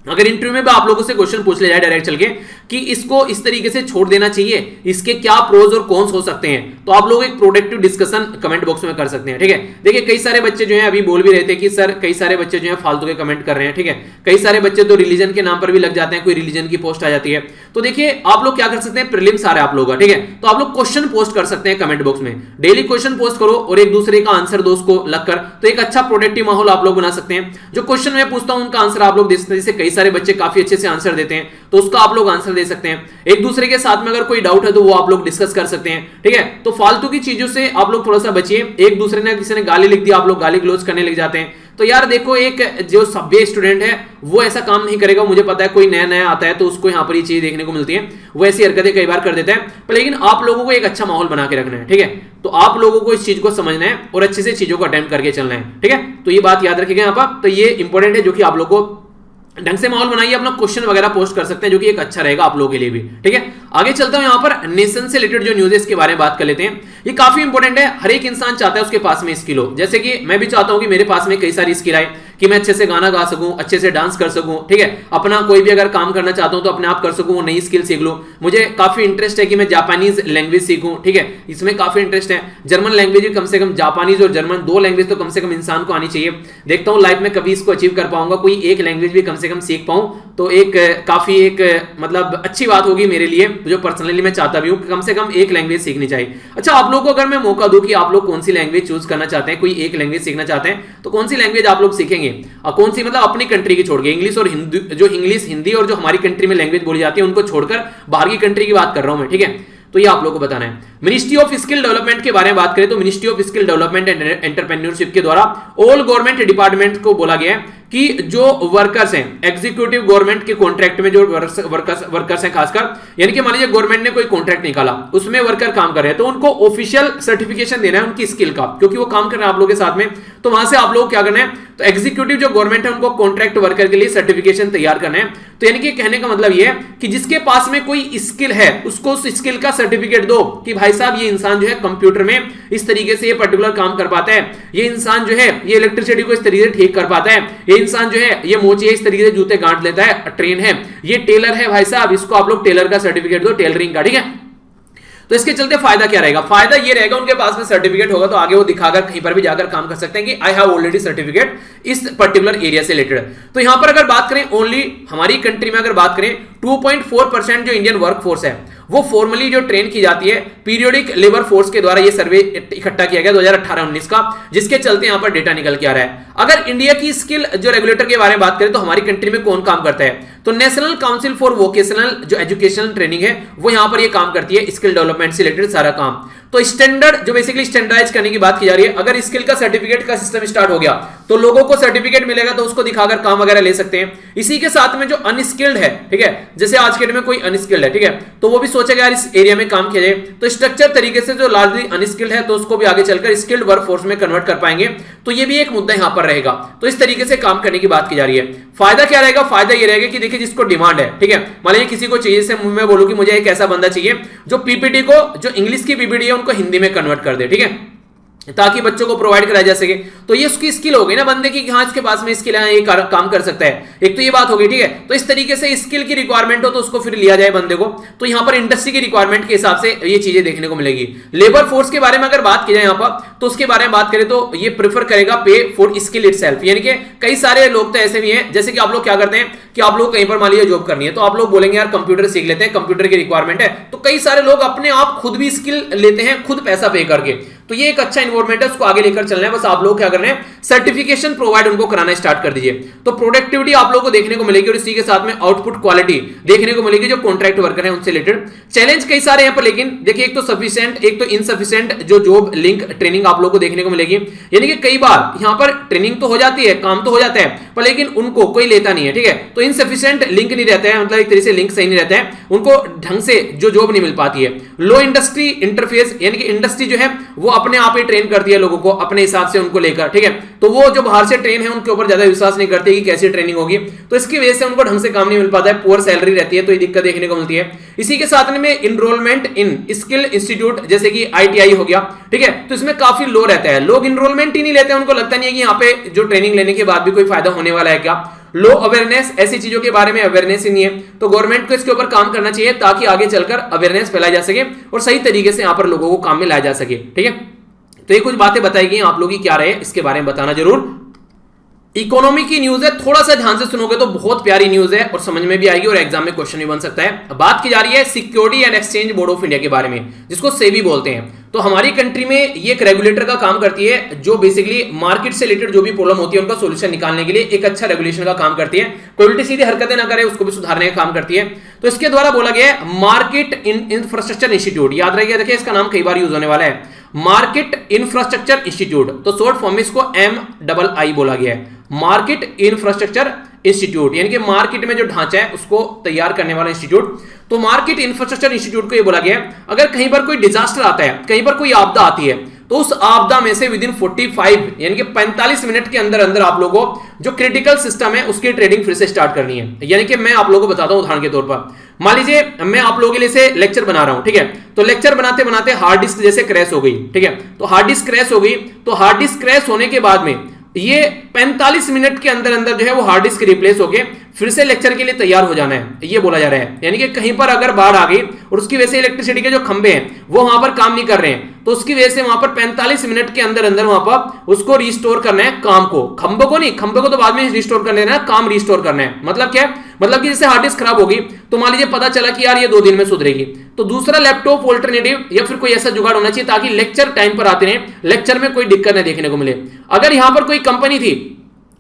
अगर इंटरव्यू में भी आप लोगों से क्वेश्चन पूछ लिया जाए डायरेक्ट चल के कि इसको इस तरीके से छोड़ देना चाहिए, इसके क्या प्रोज और कॉन्स हो सकते हैं, तो आप लोग एक प्रोडक्टिव डिस्कशन कमेंट बॉक्स में कर सकते हैं, ठीक है। देखिए कई सारे बच्चे जो हैं अभी बोल भी रहे थे कि सर कई सारे बच्चे जो हैं फालतू के कमेंट कर रहे हैं, ठीक है। कई सारे बच्चे तो रिलीजन के नाम पर भी लग जाते हैं, कोई रिलीजन की पोस्ट आ जाती है। तो देखिए आप लोग क्या कर सकते हैं, प्रीलिम्स आ रहा है आप लोगों का, ठीक है, तो आप लोग क्वेश्चन पोस्ट कर सकते हैं कमेंट बॉक्स में, डेली क्वेश्चन पोस्ट करो और एक दूसरे का आंसर दो उसको लगकर, तो एक अच्छा प्रोडक्टिव माहौल आप लोग बना सकते हैं। जो क्वेश्चन मैं पूछता हूं उनका आंसर आप लोग दे सकते हैं, जैसे कई सारे बच्चे काफी अच्छे से आंसर देते हैं तो उसका आप लोग आंसर दे सकते हैं। एक दूसरे के साथ में अगर कोई डाउट है तो वो आप लोग डिस्कस कर सकते हैं, ठीक है। तो फालतू की चीजों से आप लोग थोड़ा सा बचिए। एक दूसरे ने किसी ने गाली लिख दी, आप लोग गाली गलौज करने लग जाते हैं, तो यार देखो एक जो सभ्य स्टूडेंट है वो ऐसा काम नहीं करेगा। मुझे पता है कोई नया नया आता है तो उसको यहाँ पर ये चीज देखने को मिलती है, वो ऐसी हरकतें कई बार कर देता है, पर लेकिन आप लोगों को एक अच्छा माहौल बना के रखना है, ठीक है। तो आप लोगों को इस चीज को समझना है और अच्छे से चीजों को अटेम्प्ट करके चलना है, ठीक है। तो ये बात याद रखिएगा यहाँ पर, तो ये इंपॉर्टेंट है जो कि आप लोग को ढंग से माहौल बनाइए, अपना क्वेश्चन वगैरह पोस्ट कर सकते हैं जो कि एक अच्छा रहेगा आप लोगों के लिए भी, ठीक है। आगे चलता हूं, यहां पर नेशन से रिलेटेड जो न्यूज़ है इसके बारे में बात कर लेते हैं। ये काफी इंपॉर्टेंट है, हर एक इंसान चाहता है उसके पास में स्किल हो, जैसे कि मैं भी चाहता हूं कि मेरे पास में कई सारी स्किल आए कि मैं अच्छे से गाना गा सकूं, अच्छे से डांस कर सकूं, ठीक है। अपना कोई भी अगर काम करना चाहता हूं तो अपने आप कर सकूं, वो नई स्किल सीख लूं। मुझे काफी इंटरेस्ट है कि मैं जापानीज लैंग्वेज सीखूं, ठीक है, इसमें काफी इंटरेस्ट है। जर्मन लैंग्वेज भी कम से कम, जापानीज और जर्मन 2 लैंग्वेज तो कम से कम इंसान को आनी चाहिए। देखता हूं लाइफ में कभी इसको अचीव कर पाऊंगा, कोई एक लैंग्वेज भी कम से कम सीख पाऊं तो एक काफी एक मतलब अच्छी बात होगी मेरे लिए, जो पर्सनली मैं चाहता भी हूं, कम से कम एक लैंग्वेज सीखनी चाहिए। अच्छा, आप लोगों को अगर मैं मौका दूं कि आप लोग कौन सी लैंग्वेज चूज करना चाहते हैं, कोई एक लैंग्वेज सीखना चाहते हैं, तो कौन सी लैंग्वेज आप लोग सीखेंगे और कौन सी, मतलब अपनी कंट्री की छोड़ के, इंग्लिश और हिंदी, जो इंग्लिश हिंदी और जो हमारी कंट्री में लैंग्वेज बोली जाती है उनको छोड़कर बाहर की कंट्री की बात कर रहा हूं मैं, ठीक है। तो ये आप लोगों को बताना है। मिनिस्ट्री ऑफ स्किल डेवलपमेंट के बारे में बात करें तो ministry of skill development and entrepreneurship के द्वारा ऑल गवर्नमेंट डिपार्टमेंट को बोला गया है कि जो वर्कर्स हैं एग्जीक्यूटिव गवर्नमेंट के कॉन्ट्रैक्ट में, जो वर्कर्स हैं खासकर, यानी कि मान लीजिए गवर्नमेंट ने कोई कॉन्ट्रैक्ट निकाला, उसमें वर्कर काम कर रहे हैं, तो उनको ऑफिशियल सर्टिफिकेशन देना है उनकी स्किल का, क्योंकि वो काम कर रहे हैं आप लोगों के साथ में। तो वहां से आप लोग क्या करना है, तो एग्जीक्यूटिव जो गवर्नमेंट है उनको कॉन्ट्रैक्ट वर्कर के लिए सर्टिफिकेशन तैयार करना है। तो यानी कि कहने का मतलब ये है कि जिसके पास में कोई स्किल है उसको उस स्किल का सर्टिफिकेट दो कि भाई साहब ये इंसान जो है कंप्यूटर में इस तरीके से ये पर्टिकुलर काम कर पाता है, ये इंसान जो है ये इलेक्ट्रिसिटी को इस तरीके से ठीक कर पाता है, ये इंसान जो है ये मोची है इस तरीके से जूते गांठ लेता है, ट्रेन है, ये टेलर है भाई साहब, इसको आप लोग टेलर का सर्टिफिकेट दो, टेलरिंग का, ठीक है। तो इसके चलते फायदा क्या रहेगा, फायदा ये रहेगा उनके पास में सर्टिफिकेट होगा तो आगे वो दिखाकर कहीं पर भी जाकर काम कर सकते हैं कि आई हैव ऑलरेडी सर्टिफिकेट इस पर्टिकुलर एरिया से रिलेटेड। तो यहां पर अगर बात करें ओनली हमारी कंट्री में, अगर बात करें 2.4% जो इंडियन वर्कफोर्स है वो फॉर्मली जो ट्रेन की जाती है पीरियोडिक लेबर फोर्स के द्वारा, ये सर्वे इकट्ठा किया गया 2018-19 का, जिसके चलते यहां पर डेटा निकल के आ रहा है। अगर इंडिया की स्किल जो रेगुलेटर के बारे में बात करें तो हमारी कंट्री में कौन काम करता है, तो नेशनल काउंसिल फॉर वोकेशनल जो एजुकेशनल ट्रेनिंग है वो यहां पर ये काम करती है, स्किल डेवलपमेंट से रिलेटेड सारा काम। तो स्टैंडर्ड जो बेसिकली स्टैंडर्डाइज करने की बात की जा रही है, अगर स्किल का सर्टिफिकेट का सिस्टम स्टार्ट हो गया तो लोगों को सर्टिफिकेट मिलेगा तो उसको दिखाकर काम वगैरह ले सकते हैं। इसी के साथ में जो अनस्किल्ड है, ठीक है, जैसे आज के डेट में कोई अनस्किल्ड है, ठीक है, तो वो भी सोचेगा यार इस एरिया में काम किया जाए, तो स्ट्रक्चर तरीके से जो लार्जली अनस्किल्ड है तो उसको भी आगे चलकर स्किल्ड वर्कफोर्स में कन्वर्ट कर पाएंगे। तो ये भी एक मुद्दा यहां पर रहेगा। तो इस तरीके से काम करने की बात की जा रही है। फायदा क्या रहेगा, फायदा ये रहेगा कि देखिए जिसको डिमांड है, ठीक है, मान लीजिए किसी को चाहिए, से मैं बोलूं कि मुझे एक ऐसा बंदा चाहिए जो पीपीटी को, जो इंग्लिश की पीपीटी है उनको हिंदी में कन्वर्ट कर दे, ठीक है, ताकि बच्चों को प्रोवाइड कराया जा सके। तो ये उसकी स्किल हो गई ना बंदे की, हाँ इसके पास में स्किल है, ये काम कर सकता है, एक तो ये बात हो गई, ठीक है। तो इस तरीके से स्किल की रिक्वायरमेंट हो तो उसको फिर लिया जाए बंदे को। तो यहां पर इंडस्ट्री की रिक्वायरमेंट के हिसाब से ये चीजें देखने को मिलेगी। लेबर फोर्स के बारे में अगर बात की जाए यहां पर, तो उसके बारे में बात करें तो ये प्रेफर करेगा पे फॉर स्किल इटसेल्फ, यानी कि कई सारे लोग तो ऐसे भी हैं, जैसे कि आप लोग क्या करते हैं कि आप लोग कहीं पर मान लीजिए जॉब करनी है तो आप लोग बोलेंगे यार कंप्यूटर सीख लेते हैं, कंप्यूटर की रिक्वायरमेंट है, तो कई सारे लोग अपने आप खुद भी स्किल लेते हैं, खुद पैसा पे करके। तो ये एक अच्छा इन्वायरमेंट है, उसको आगे लेकर चलना है, बस आप लोग क्या कर रहे हैं, सर्टिफिकेशन प्रोवाइड उनको कराना स्टार्ट कर दीजिए। तो प्रोडक्टिविटी आप लोगों को देखने को मिलेगी और इसी के साथ में आउटपुट क्वालिटी देखने को मिलेगी जो कॉन्ट्रैक्ट वर्कर है उनसे रिलेटेड। चैलेंज कई सारे यहाँ पर, लेकिन देखिए एक तो सफिशिएंट, एक तो इनसफिशिएंट जो जॉब लिंक ट्रेनिंग आप लोग को देखने को मिलेगी, यानी कि कई बार यहाँ पर ट्रेनिंग तो हो जाती है, काम तो हो जाता है, पर लेकिन उनको कोई लेता नहीं है, ठीक है। तो इनसफिशिएंट लिंक नहीं रहता है, मतलब एक तरह से लिंक सही नहीं रहता है, उनको ढंग से जो जॉब नहीं मिल पाती है। लो इंडस्ट्री इंटरफेस, यानी कि इंडस्ट्री जो है वो अपने आप ही ट्रेन करती है लोगों को अपने हिसाब से उनको लेकर, ठीक है। तो वो जो बाहर से ट्रेन है उनके ऊपर ज्यादा विश्वास नहीं करते कि कैसी ट्रेनिंग होगी, तो इसकी वजह से उनको ढंग से काम नहीं मिल पाता है, पुअर सैलरी रहती है, तो ये दिक्कत देखने को मिलती है। इसी के साथ में इनरोलमेंट इन स्किल इंस्टीट्यूट जैसे कि आईटीआई हो गया, ठीक है, तो इसमें काफी लो रहता है, लोग इनरोलमेंट ही नहीं लेते हैं, उनको लगता नहीं है कि यहाँ पे जो ट्रेनिंग लेने के बाद भी कोई फायदा होने वाला है क्या। लो अवेयरनेस, ऐसी चीजों के बारे में अवेयरनेस ही नहीं है, तो गवर्नमेंट को इसके ऊपर काम करना चाहिए ताकि आगे चलकर अवेयरनेस फैलाई जा सके और सही तरीके से यहाँ पर लोगों को काम में लाया जा सके, ठीक है। तो ये कुछ बातें बताई गई, आप लोग की क्या रहे इसके बारे में बताना जरूर। इकोनॉमी की न्यूज है, थोड़ा सा ध्यान से सुनोगे तो बहुत प्यारी न्यूज है और समझ में भी आएगी और एग्जाम में क्वेश्चन भी बन सकता है। बात की जा रही है security and exchange board of India के बारे में, जिसको सेबी बोलते हैं। तो हमारी कंट्री में ये एक रेगुलेटर का काम करती है जो बेसिकली मार्केट से रिलेटेड जो भी प्रॉब्लम होती है उनका सॉल्यूशन निकालने के लिए एक अच्छा रेगुलेशन का काम करती है, कोई उल्टी सीधी हरकतें ना करे उसको भी सुधारने का काम करती है। तो इसके द्वारा बोला गया है मार्केट इंफ्रास्ट्रक्चर इंस्टीट्यूट, याद रखिए, देखिए इसका नाम कई बार यूज होने वाला है, मार्केट इंफ्रास्ट्रक्चर इंस्टीट्यूट, तो शॉर्ट फॉर्म में इसको MII बोला गया है, मार्केट इंफ्रास्ट्रक्चर इंस्टीट्यूट, यानी कि मार्केट में जो ढांचा है उसको तैयार करने वाला इंस्टीट्यूट। तो मार्केट इंफ्रास्ट्रक्चर इंस्टीट्यूट को ये बोला गया है अगर कहीं पर कोई डिजास्टर आता है, कहीं पर कोई आपदा आती है, तो उस आपदा में से विदिन 45 यानी कि 45 मिनट के अंदर अंदर आप लोगों को जो क्रिटिकल सिस्टम है उसकी ट्रेडिंग फिर से स्टार्ट करनी है। यानी कि मैं आप लोगों को बताता हूं उदाहरण के तौर पर, मान लीजिए मैं आप लोगों के लिए से लेक्चर बना रहा हूं, ठीक है, तो लेक्चर बनाते बनाते हार्ड डिस्क जैसे क्रैश हो गई, ठीक है, तो हार्ड डिस्क क्रैश हो गई, तो हार्ड डिस्क क्रैश होने के बाद में ये 45 मिनट के अंदर अंदर जो है वो हार्ड डिस्क रिप्लेस होके फिर से लेक्चर के लिए तैयार हो जाना है, ये बोला जा रहा है। यानी कि कहीं पर अगर बाढ़ आ गई और उसकी वजह से इलेक्ट्रिसिटी के जो खंभे हैं वो वहां पर काम नहीं कर रहे हैं, तो उसकी वजह से वहां पर 45 मिनट के अंदर अंदर वहां पर उसको रिस्टोर करना है काम को, खंभों को नहीं, खंभों को तो बाद में रिस्टोर कर लेना है, काम रिस्टोर करना है। मतलब क्या है, मतलब कि जैसे हार्ड डिस्क खराब होगी तो मान लीजिए पता चला कि यार ये 2 दिन में सुधरेगी, तो दूसरा लैपटॉप ऑल्टरनेटिव या फिर कोई ऐसा जुगाड़ होना चाहिए ताकि लेक्चर टाइम पर आते रहे, लेक्चर में कोई दिक्कत नहीं देखने को मिले। अगर यहां पर कोई कंपनी थी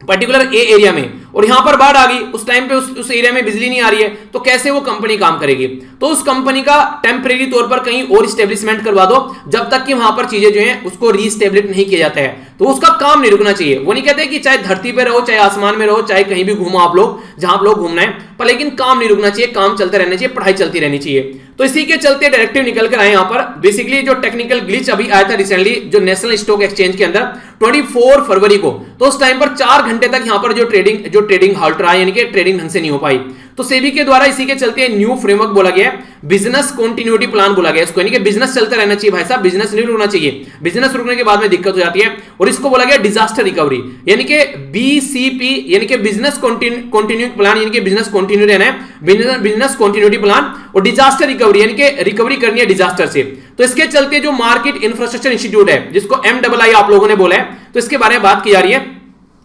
पर्टिकुलर ए एरिया में और यहां पर बाढ़ आ गई, उस टाइम पे उस एरिया में बिजली नहीं आ रही है, तो कैसे वो कंपनी काम करेगी? तो उस कंपनी का टेम्परेरी तौर पर कहीं और स्टेब्लिशमेंट करवा दो जब तक कि वहां पर चीजें जो हैं उसको रीस्टेब्लिश नहीं किया जाता है, तो उसका काम नहीं रुकना चाहिए। वो नहीं कहते कि चाहे धरती पे रहो, चाहे आसमान में रहो, चाहे कहीं भी घूमो आप लोग, जहां आप लोग घूमना है, पर लेकिन काम नहीं रुकना चाहिए, काम चलता रहना चाहिए, पढ़ाई चलती रहनी चाहिए। तो इसी के चलते डायरेक्टिव निकल कर आए यहां पर। बेसिकली जो टेक्निकल ग्लिच अभी आया था रिसेंटली जो नेशनल स्टॉक एक्सचेंज के अंदर 24 फरवरी को, तो उस टाइम पर 4 घंटे तक यहां पर जो ट्रेडिंग हाल्ट रहा, यानी कि ट्रेडिंग ढंग से नहीं हो पाई। तो सेबी के द्वारा इसी के चलते न्यू फ्रेमवर्क बोला गया है, बिजनेस कंटिन्यूटी प्लान बोला गया इसको, यानी कि बिजनेस चलता रहना चाहिए भाई साहब, बिजनेस नहीं रुकना चाहिए, बिजनेस रुकने के बाद में दिक्कत हो जाती है। और इसको बोला गया डिजास्टर रिकवरी, यानी कि बीसीपी, यानी कि बिजनेस कंटिन्यू प्लान, यानी कि बिजनेस कंटिन्यू रहना है, बिजनेस कंटिन्यूटी प्लान, और डिजास्टर रिकवरी यानी कि रिकवरी करनी है डिजास्टर से। तो इसके चलते जो मार्केट इंफ्रास्ट्रक्चर इंस्टीट्यूट है, जिसको MII आप लोगों ने बोला है, तो इसके बारे में बात की जा रही है।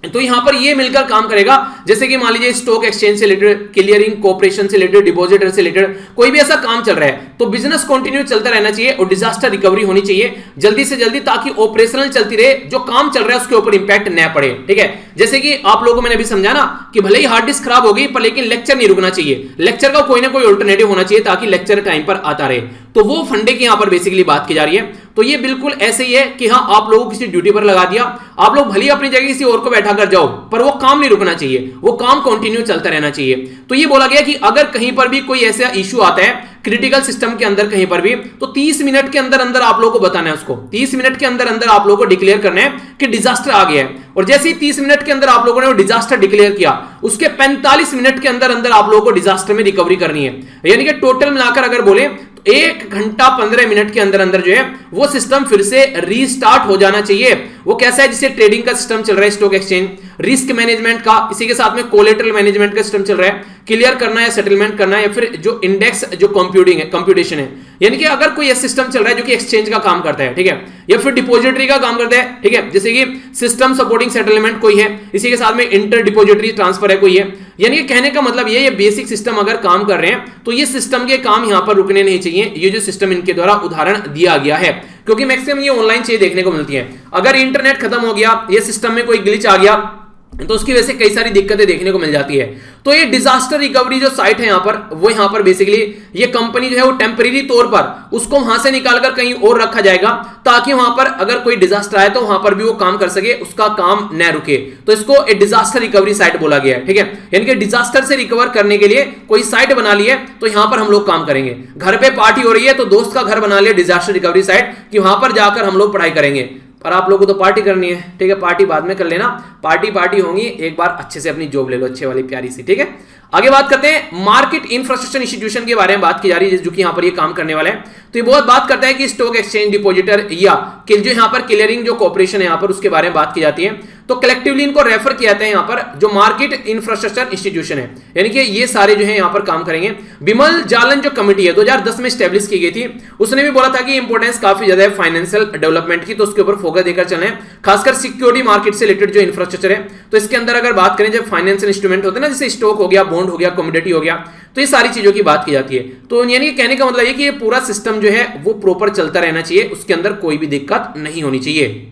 तो यहां पर ये मिलकर काम करेगा, जैसे कि मान लीजिए स्टॉक एक्सचेंज से रिलेटेड, क्लियरिंग कॉर्पोरेशन से रिलेटेड, डिपॉजिटर से रिलेटेड कोई भी ऐसा काम चल रहा है तो बिजनेस कंटिन्यू चलता रहना चाहिए और डिजास्टर रिकवरी होनी चाहिए जल्दी से जल्दी, ताकि ऑपरेशनल चलती रहे, जो काम चल रहा है उसके ऊपर इंपैक्ट न पड़े। ठीक है, जैसे कि आप लोगों को मैंने अभी समझा ना कि भले ही हार्ड डिस्क खराब होगी पर लेकिन लेक्चर नहीं रुकना चाहिए, लेक्चर का कोई ना कोई ऑल्टरनेटिव होना चाहिए ताकि लेक्चर टाइम पर आता रहे। तो वो फंडे की यहां पर बेसिकली बात की जा रही है। तो ये बिल्कुल ऐसे ही है कि हाँ आप लोगों को किसी ड्यूटी पर लगा दिया, आप लोग भले ही अपनी जगह किसी और को बैठा कर जाओ, पर वो काम नहीं रुकना चाहिए, वो काम कंटिन्यू चलता रहना चाहिए। तो ये बोला गया कि अगर कहीं पर भी कोई ऐसा इशू आता है क्रिटिकल सिस्टम के अंदर कहीं पर भी, तो 30 मिनट के अंदर अंदर आप लोगों को बताना है, उसको 30 मिनट के अंदर अंदर आप लोगों को डिक्लेयर करना है कि डिजास्टर आ गया है। और जैसे ही 30 मिनट के अंदर आप लोगों ने वो डिजास्टर डिक्लेयर किया, उसके 45 मिनट के अंदर अंदर आप लोगों को डिजास्टर में रिकवरी करनी है, यानी कि टोटल मिलाकर अगर बोले 1 घंटा 15 मिनट के अंदर अंदर जो है वो सिस्टम फिर से रीस्टार्ट हो जाना चाहिए। वो कैसा है, जिससे ट्रेडिंग का सिस्टम चल रहा है स्टॉक एक्सचेंज, रिस्क मैनेजमेंट का, इसी के साथ में कोलेटरल मैनेजमेंट का सिस्टम चल रहा है, क्लियर करना है, सेटलमेंट करना है, या फिर जो इंडेक्स जो कंप्यूटिंग है, कंप्यूटेशन है, यानी कि अगर कोई ऐसा सिस्टम चल रहा है जो कि एक्सचेंज का काम करता है, ठीक है, या फिर डिपॉजिटरी का काम करता है, ठीक है, जैसे कि सिस्टम सपोर्टिंग सेटलमेंट कोई है, इसी के साथ में इंटर डिपॉजिटरी ट्रांसफर है कोई है, यानी कि कहने का मतलब ये बेसिक सिस्टम अगर काम कर रहे हैं तो ये सिस्टम के काम यहां पर रुकने नहीं चाहिए। ये जो सिस्टम इनके द्वारा उदाहरण दिया गया है, क्योंकि मैक्सिमम ये ऑनलाइन चीजें देखने को मिलती हैं। अगर इंटरनेट खत्म हो गया, ये सिस्टम में कोई ग्लिच आ गया, तो उसकी वजह से कई सारी दिक्कतें देखने को मिल जाती है। तो ये डिजास्टर रिकवरी जो साइट है यहां पर, वो यहां पर बेसिकली ये कंपनी जो है वो टेम्परेरी तौर पर उसको वहां से निकालकर कहीं और रखा जाएगा, ताकि वहां पर अगर कोई डिजास्टर आए तो वहां पर भी वो काम कर सके, उसका काम न रुके। तो इसको एक डिजास्टर रिकवरी साइट बोला गया है, ठीक है, यानी कि डिजास्टर से रिकवर करने के लिए कोई साइट बना ली है, तो यहां पर हम लोग काम करेंगे। घर पे पार्टी हो रही है तो दोस्त का घर बना लिया डिजास्टर रिकवरी साइट, कि वहां पर जाकर हम लोग पढ़ाई करेंगे। पर आप लोगों को तो पार्टी करनी है, ठीक है, पार्टी बाद में कर लेना, पार्टी होंगी, एक बार अच्छे से अपनी जॉब ले लो, अच्छे वाली प्यारी सी, ठीक है। आगे बात करते हैं मार्केट इंफ्रास्ट्रक्चर इंस्टीट्यूशन के बारे में बात की जा रही है, जो कि यहां पर ये काम करने वाला है। तो ये बहुत बात करता है कि स्टॉक एक्सचेंज, डिपॉजिटर या जो यहां पर क्लियरिंग जो कॉर्पोरेशन है यहां पर, उसके बारे में बात की जाती है। तो कलेक्टिवली इनको रेफर किया जाता है यहां पर जो मार्केट इंफ्रास्ट्रक्चर इंस्टीट्यूशन है, यानी कि ये सारे जो है यहां पर काम करेंगे। बिमल जालन जो कमेटी है 2010 में स्टैब्लिश की गई थी, उसने भी बोला था कि इंपॉर्टेंस काफी ज्यादा है फाइनेंशियल डेवलपमेंट की, तो उसके ऊपर फोकस देकर चलना है, खासकर सिक्योरिटी मार्केट से रिलेटेड जो इंफ्रास्ट्रक्चर है। तो इसके अंदर अगर बात करें जब फाइनेंशियल इंस्ट्रूमेंट होते हैं ना, जैसे स्टॉक हो गया, बॉन्ड हो गया, कमोडिटी हो गया, तो ये सारी चीजों की बात की जाती है। तो यानी कहने का मतलब ये कि ये पूरा सिस्टम जो है वो प्रॉपर चलता रहना चाहिए, उसके अंदर कोई भी दिक्कत नहीं होनी चाहिए।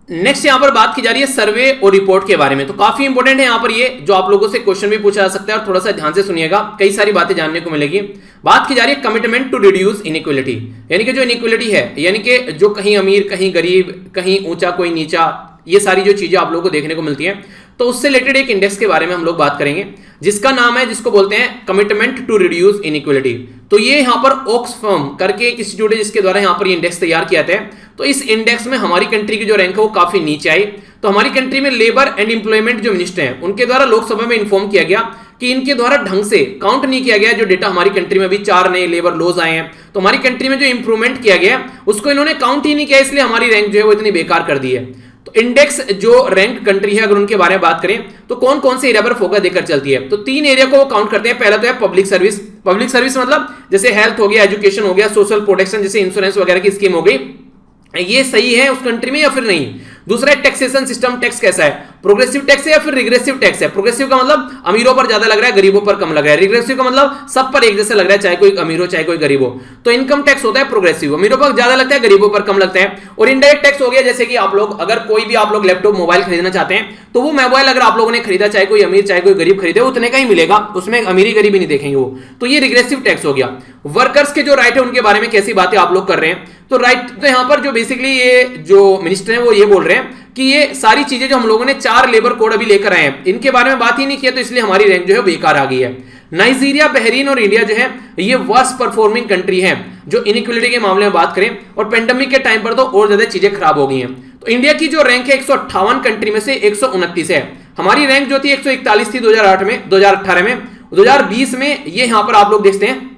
नेक्स्ट यहां पर बात की जा रही है सर्वे और रिपोर्ट के बारे में। तो काफी इंपॉर्टेंट है यहां पर ये, जो आप लोगों से क्वेश्चन भी पूछा जा सकता है, और थोड़ा सा ध्यान से सुनिएगा, कई सारी बातें जानने को मिलेगी। बात की जा रही है कमिटमेंट टू रिड्यूस इनइक्वालिटी, यानी कि जो इनइक्वालिटी है, यानी कि जो कहीं अमीर, कहीं गरीब, कहीं ऊंचा कोई नीचा, ये सारी जो चीजें आप लोगों को देखने को मिलती हैं, तो उससे रिलेटेड एक इंडेक्स के बारे में हम लोग बात करेंगे, जिसका नाम है, जिसको बोलते हैं कमिटमेंट टू रिड्यूस इनइक्वालिटी। तो ये यहाँ पर ऑक्सफैम करके एक इंस्टीट्यूट है, जिसके द्वारा यहाँ पर ये इंडेक्स तैयार किया जाता है। तो इस इंडेक्स में हमारी कंट्री की जो रैंक है वो काफी नीचे आई। तो हमारी कंट्री में लेबर एंड एम्प्लॉयमेंट जो मिनिस्टर हैं, उनके द्वारा लोकसभा में इन्फॉर्म किया गया कि इनके द्वारा ढंग से काउंट नहीं किया गया जो डेटा हमारी कंट्री में भी 4 नए लेबर लॉज आए हैं, तो हमारी कंट्री में जो इंप्रूवमेंट किया गया उसको इन्होंने काउंट ही नहीं किया, इसलिए हमारी रैंक जो है वो इतनी बेकार कर दी है। तो इंडेक्स जो रैंक कंट्री है, अगर उनके बारे में बात करें तो कौन कौन से एरिया पर फोकस देकर चलती है, तो 3 एरिया को वो काउंट करते हैं। पहला तो है पब्लिक सर्विस। पब्लिक सर्विस मतलब जैसे हेल्थ हो गया, एजुकेशन हो गया, सोशल प्रोटेक्शन जैसे इंश्योरेंस वगैरह की स्कीम हो गई, ये सही है उस कंट्री में या फिर नहीं। दूसरा है टैक्सेशन सिस्टम, टैक्स कैसा है, प्रोग्रेसिव टैक्स है या फिर रिग्रेसिव टैक्स है। प्रोग्रेसिव का मतलब अमीरों पर ज्यादा लग रहा है, गरीबों पर कम लग रहा है। रिग्रेसिव का मतलब सब पर एक जैसा लग रहा है, चाहे कोई अमीर हो चाहे कोई गरीब हो। तो इनकम टैक्स होता है प्रोग्रेसिव, अमीरों पर ज्यादा लगता है, गरीबों पर कम लगता है। और इनडायरेक्ट टैक्स हो गया जैसे कि आप लोग अगर कोई भी आप लोग लैपटॉप मोबाइल खरीदना चाहते हैं तो वो मोबाइल अगर आप लोगों ने खरीदा, चाहे कोई अमीर चाहे कोई गरीब खरीदे, उतने का ही मिलेगा, उसमें अमीरी गरीबी नहीं देखेंगे वो। तो ये रिग्रेसिव टैक्स हो गया। वर्कर्स के जो राइट है उनके बारे में कैसी बातें आप लोग कर रहे हैं, तो राइट तो यहां पर जो बेसिकली ये जो मिनिस्टर है वो ये बोल रहे हैं कि ये सारी चीजें जो हम लोगों ने 4 लेबर कोड अभी लेकर आए हैं इनके बारे में बात ही नहीं किया, तो इसलिए हमारी रैंक जो है बेकार आ गई है। नाइजीरिया, बहरीन और इंडिया जो है ये वर्स्ट परफॉर्मिंग कंट्री है जो इनइक्वालिटी के मामले में बात करें, और पेंडेमिक के टाइम पर तो और ज्यादा चीजें खराब हो गई हैं। तो इंडिया की जो रैंक है 158 कंट्री में से 129 है। हमारी रैंक जो थी 141 थी 2018 में। 2020 में ये यहां पर आप लोग देखते हैं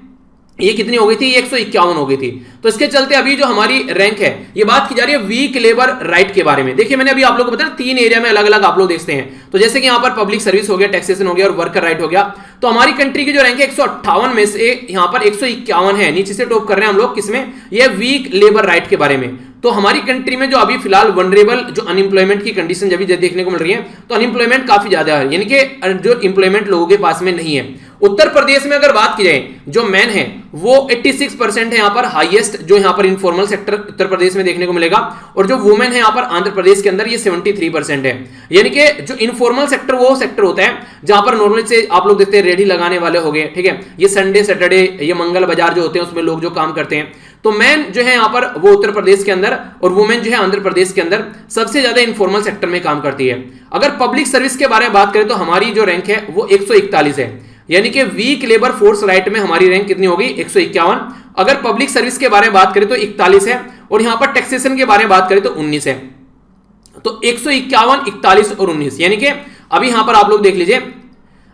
ये कितनी हो गई थी, 151 हो गई थी। तो इसके चलते अभी जो हमारी रैंक है, ये बात की जा रही है वीक लेबर राइट के बारे में। देखिए मैंने अभी आप लोगों को बताया 3 एरिया में अलग अलग आप लोग देखते हैं। तो जैसे कि यहां पर पब्लिक सर्विस हो गया, टैक्सेशन हो गया और वर्कर राइट हो गया। तो हमारी कंट्री की जो रैंक है 158 में से यहां पर 151 है, नीचे से टॉप कर रहे हैं हम लोग किसमें, ये वीक लेबर राइट के बारे में। तो हमारी कंट्री में जो अभी फिलहाल वनरेबल जो अनएम्प्लॉयमेंट की कंडीशन जब देखने को मिल रही है, तो अनएम्प्लॉयमेंट काफी ज्यादा है, यानी कि जो एम्प्लॉयमेंट लोगों के पास में नहीं है। उत्तर प्रदेश में अगर बात की जाए जो मैन है वो 86% है यहां पर, हाईएस्ट जो यहां पर इनफॉर्मल सेक्टर उत्तर प्रदेश में देखने को मिलेगा। और जो वुमेन है यहां पर आंध्र प्रदेश के अंदर ये 73% है। यानी कि जो इनफॉर्मल सेक्टर वो सेक्टर होता है जहां पर नॉर्मली से आप लोग देखते हैं रेडी लगाने वाले हो गए, ठीक है, ये संडे सैटरडे ये मंगल बाजार जो होते हैं उसमें लोग जो काम करते हैं। तो मैन जो है यहां पर वो उत्तर प्रदेश के अंदर, और वुमेन जो है आंध्र प्रदेश के अंदर सबसे ज्यादा इनफॉर्मल सेक्टर में काम करती है। अगर पब्लिक सर्विस के बारे में बात करें तो हमारी जो रैंक है वो 141 है, यानी कि वीक लेबर फोर्स राइट में हमारी रैंक कितनी होगी, 151। अगर पब्लिक सर्विस के बारे में बात करें तो 41 है, और यहां पर टैक्सेशन के बारे में बात करें तो 19 है। तो 151, 41 और 19, यानी कि अभी यहां पर आप लोग देख लीजिए।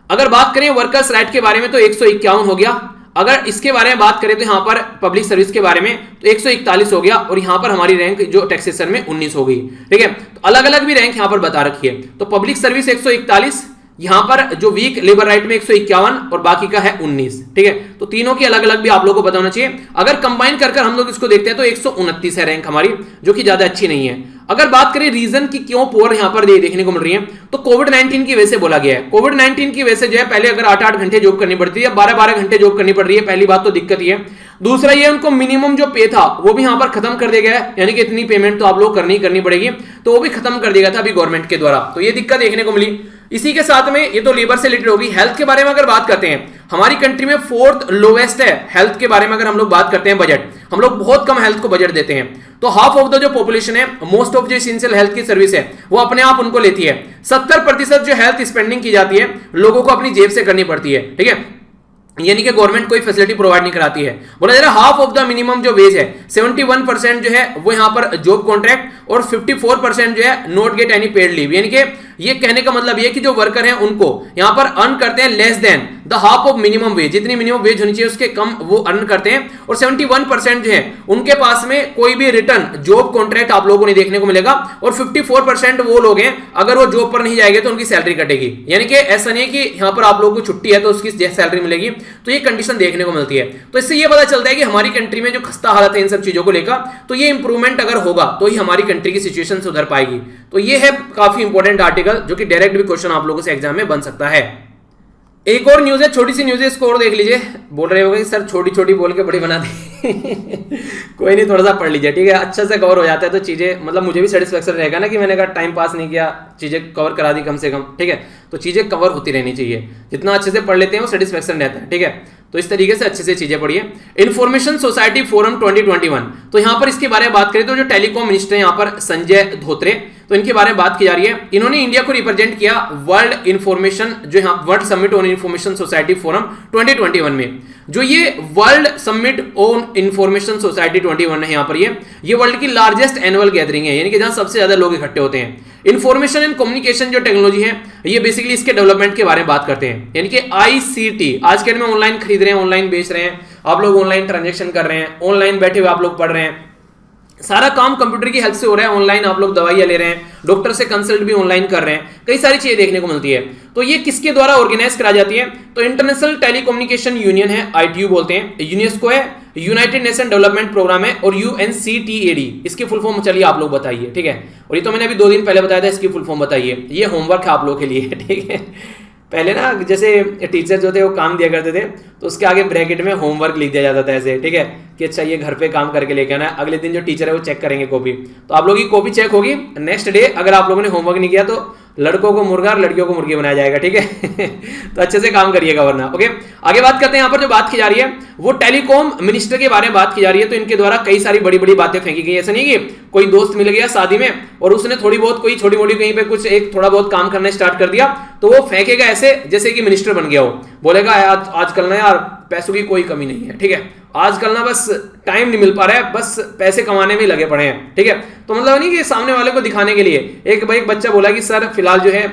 अगर बात करें वर्कर्स राइट के बारे में तो 151 हो गया। अगर इसके बारे में बात करें तो यहां पर पब्लिक सर्विस के बारे में तो 141 हो गया, और यहां पर हमारी रैंक जो टैक्सेशन में 19 हो गई, ठीक है। तो अलग अलग भी रैंक यहां पर बता रखी है। तो पब्लिक सर्विस 141, यहां पर जो वीक लेबर राइट में 151 और बाकी का है 19, ठीक है। तो तीनों की अलग अलग भी आप लोगों को पता होना चाहिए। अगर कंबाइन कर हम लोग इसको देखते हैं तो 129 है रैंक हमारी, जो कि ज्यादा अच्छी नहीं है। अगर बात करें रीजन की क्यों पुअर यहां पर देखने को मिल रही है, तो कोविड-19 की वजह से बोला गया है। कोविड-19 की वजह से जो है पहले अगर 8-8 घंटे जॉब करनी पड़ती है, 12-12 घंटे जॉब करनी पड़ रही है, पहली बात तो दिक्कत ही है। दूसरा ये उनको मिनिमम जो पे था वो भी यहां पर खत्म कर दिया गया है, यानी कि इतनी पेमेंट तो आप लोग करनी पड़ेगी, तो वो भी खत्म कर दिया गया था अभी गवर्नमेंट के द्वारा। तो ये दिक्कत देखने को मिली। इसी के साथ में ये तो लेबर से रिलेटेड होगी। हेल्थ के बारे में अगर बात करते हैं, हमारी कंट्री में 4th लोवेस्ट है हेल्थ के बारे में। अगर हम लोग बात करते हैं बजट, हम लोग बहुत कम हेल्थ को बजट देते हैं। तो हाफ ऑफ द जो पॉपुलेशन है, मोस्ट ऑफ जो एसेंशियल हेल्थ की सर्विस है वो अपने आप उनको लेती है। 70% जो हेल्थ स्पेंडिंग की जाती है लोगों को अपनी जेब से करनी पड़ती है, ठीक है, यानी कि गवर्नमेंट कोई फैसिलिटी प्रोवाइड नहीं कराती है। बोला जा रहा है हाफ ऑफ द मिनिमम जो वेज है, 71% जो है वो यहां पर जॉब कॉन्ट्रैक्ट, और 54% जो है not get any paid leave. यानी कि ये कहने का मतलब ये कि जो वर्कर हैं उनको यहां पर अर्न करते हैं less than the half of minimum wage, जितनी मिनिमम वेज होनी चाहिए उसके कम वो अर्न करते हैं। और 71% जो है उनके पास में कोई भी रिटर्न जॉब कॉन्ट्रैक्ट आप लोगों को नहीं देखने को मिलेगा। और 54% वो लोग हैं अगर वो जॉब पर नहीं जाएंगे तो उनकी सैलरी कटेगी। यानी कि ऐसा नहीं है कि यहां पर आप लोगों को छुट्टी है तो उसकी सैलरी मिलेगी, तो ये कंडीशन देखने को मिलती है। तो इससे ये पता चलता है कि हमारी कंट्री में जो खस्ता हालत है इन सब चीजों को लेकर, तो ये इंप्रूवमेंट अगर होगा तो ही हमारी कंट्री की सिचुएशन सुधर पाएगी। तो ये है काफी इंपॉर्टेंट आर्टिकल जो कि डायरेक्ट भी क्वेश्चन आप लोगों से एग्जाम में बन सकता है। एक और न्यूज है, छोटी सी न्यूज है, इसको और देख लीजिए। बोल रहे होंगे सर छोटी छोटी बोल के बड़ी बना दी कोई नहीं, थोड़ा सा पढ़ लीजिए, ठीक है, अच्छे से कवर हो जाता है तो चीजें, मतलब मुझे भी सेटिस्फेक्शन रहेगा ना कि मैंने कहा टाइम पास नहीं किया, चीजें कवर करा दी कम से कम, ठीक है। तो चीजें कवर होती रहनी चाहिए, जितना अच्छे से पढ़ लेते हैं वो सेटिस्फेक्शन रहता है, ठीक है। तो इस तरीके से अच्छे से चीजें पढ़िए। इंफॉर्मेशन सोसाइटी फोरम 2021, तो यहां पर इसके बारे में बात करें तो जो टेलीकॉम मिनिस्टर है यहां पर संजय धोत्रे, तो इनके बारे में बात की जा रही है। इन्होंने इंडिया को रिप्रेजेंट किया वर्ल्ड इंफॉर्मेशन जो यहां world summit on information society forum 2021 में। जो ये world summit on information society 21 है, यहां पर ये वर्ल्ड की लार्जेस्ट एनुअल गैदरिंग है, यानी कि जहां सबसे ज्यादा लोग इकट्ठे होते हैं। इंफॉर्मेशन एंड कम्युनिकेशन जो टेक्नोलॉजी है, ये बेसिकली इसके डेवलपमेंट के बारे में बात करते हैं, यानी कि ICT। आज के दिन में ऑनलाइन खरीद रहे हैं, ऑनलाइन बेच रहे हैं, आप लोग ऑनलाइन ट्रांजेक्शन कर रहे हैं, ऑनलाइन बैठे हुए आप लोग पढ़ रहे हैं, सारा काम कंप्यूटर की हेल्प से हो रहा है। ऑनलाइन आप लोग दवाइयां ले रहे हैं, डॉक्टर से कंसल्ट भी ऑनलाइन कर रहे हैं, कई सारी चीजें देखने को मिलती है। तो ये किसके द्वारा ऑर्गेनाइज करा जाती है, तो इंटरनेशनल टेलीकम्युनिकेशन यूनियन है, ITU बोलते हैं, यूनेस्को है, यूनाइटेड नेशन डेवलपमेंट प्रोग्राम है और UNCTAD, इसकी फुल फॉर्म चलिए आप लोग बताइए, ठीक है। और ये तो मैंने अभी 2 दिन पहले बताया था, इसकी फुल फॉर्म बताइए। ये होमवर्क है आप लोगों के लिए, ठीक है। पहले ना जैसे टीचर जो थे वो काम दिया करते थे तो उसके आगे ब्रैकेट में होमवर्क लिख दिया जाता था ऐसे, ठीक है, कि अच्छा ये घर पे काम करके लेके आना है, अगले दिन जो टीचर है वो चेक करेंगे कॉपी। तो आप लोगों की कॉपी चेक होगी, नेक्स्ट डे अगर आप लोगों ने होमवर्क नहीं किया तो लड़कों को मुर्गा और लड़कियों को मुर्गी बनाया जाएगा, ठीक है। तो अच्छे से काम करिएगा वरना, ओके। आगे बात करते हैं, यहाँ पर जो बात की जा रही है वो टेलीकॉम मिनिस्टर के बारे में बात की जा रही है। तो इनके द्वारा कई सारी बड़ी बड़ी बातें फेंकी गई। ऐसा नहीं कि कोई दोस्त मिल गया शादी में और उसने थोड़ी बहुत कोई छोटी मोटी कहीं पे कुछ एक थोड़ा बहुत काम करना स्टार्ट कर दिया तो वो फेंकेगा ऐसे जैसे कि मिनिस्टर बन गया हो, बोलेगा आजकल ना यार पैसों की कोई कमी नहीं है, ठीक है, आजकल ना बस टाइम नहीं मिल पा रहा है, बस पैसे कमाने में लगे पड़े हैं, ठीक है। तो मतलब नहीं कि सामने वाले को दिखाने के लिए एक बच्चा बोला कि सर फिलहाल जो है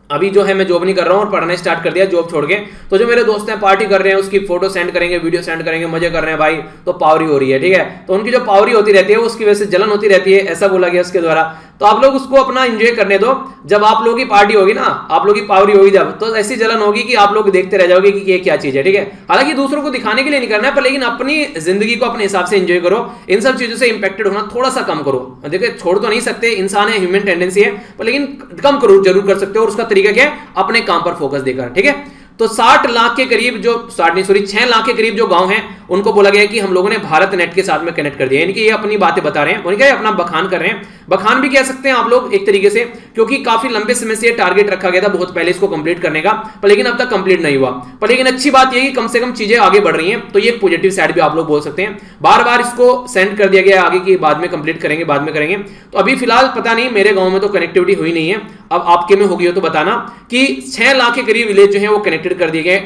अभी जो है मैं जॉब नहीं कर रहा हूँ और पढ़ना स्टार्ट कर दिया जॉब छोड़ के, तो जो मेरे दोस्त हैं पार्टी कर रहे हैं उसकी फोटो सेंड करेंगे, वीडियो सेंड करेंगे, मजे कर रहे हैं भाई, तो पावरी हो रही है, ठीक है। तो उनकी जो पावरी होती रहती है उसकी वजह से जलन होती रहती है, ऐसा बोला गया उसके द्वारा। तो आप लोग उसको अपना एंजॉय करने दो, जब आप लोगों की पार्टी होगी ना, आप लोगों की पावरी होगी जब, तो ऐसी जलन होगी कि आप लोग देखते रह जाओगे कि ये क्या चीज है, ठीक है। हालांकि दूसरों को दिखाने के लिए नहीं करना है, पर लेकिन अपनी जिंदगी को अपने हिसाब से एंजॉय करो, इन सब चीजों से इंपैक्टेड होना थोड़ा सा कम करो। देखिए छोड़ तो नहीं सकते, इंसान है, ह्यूमन टेंडेंसी है, पर लेकिन कम करो जरूर कर सकते हो। और उसका तरीका क्या है, अपने काम पर फोकस देकर, ठीक है। तो 60 लाख के करीब जो 6 लाख के करीब जो गांव हैं उनको बोला गया है कि हम लोगों ने भारत नेट के साथ में कनेक्ट कर दिया। यानी कि ये अपनी बातें बता रहे हैं, उन्हें क्या अपना बखान कर रहे हैं, बखान भी कह सकते हैं आप लोग एक तरीके से, क्योंकि काफी लंबे समय से टारगेट रखा गया था बहुत पहले इसको कंप्लीट करने का, पर लेकिन अब तक कंप्लीट नहीं हुआ। पर लेकिन अच्छी बात यह कि कम से कम चीजें आगे बढ़ रही हैं, तो ये पॉजिटिव साइड भी आप लोग बोल सकते हैं। बार बार इसको सेंड कर दिया गया आगे की बाद में कंप्लीट करेंगे, बाद में करेंगे। तो अभी फिलहाल पता नहीं, मेरे गांव में तो कनेक्टिविटी हुई नहीं है, अब आपके में होगी हो तो बताना कि 6 लाख के करीब विलेज जो है वो कनेक्टेड कर दिए गए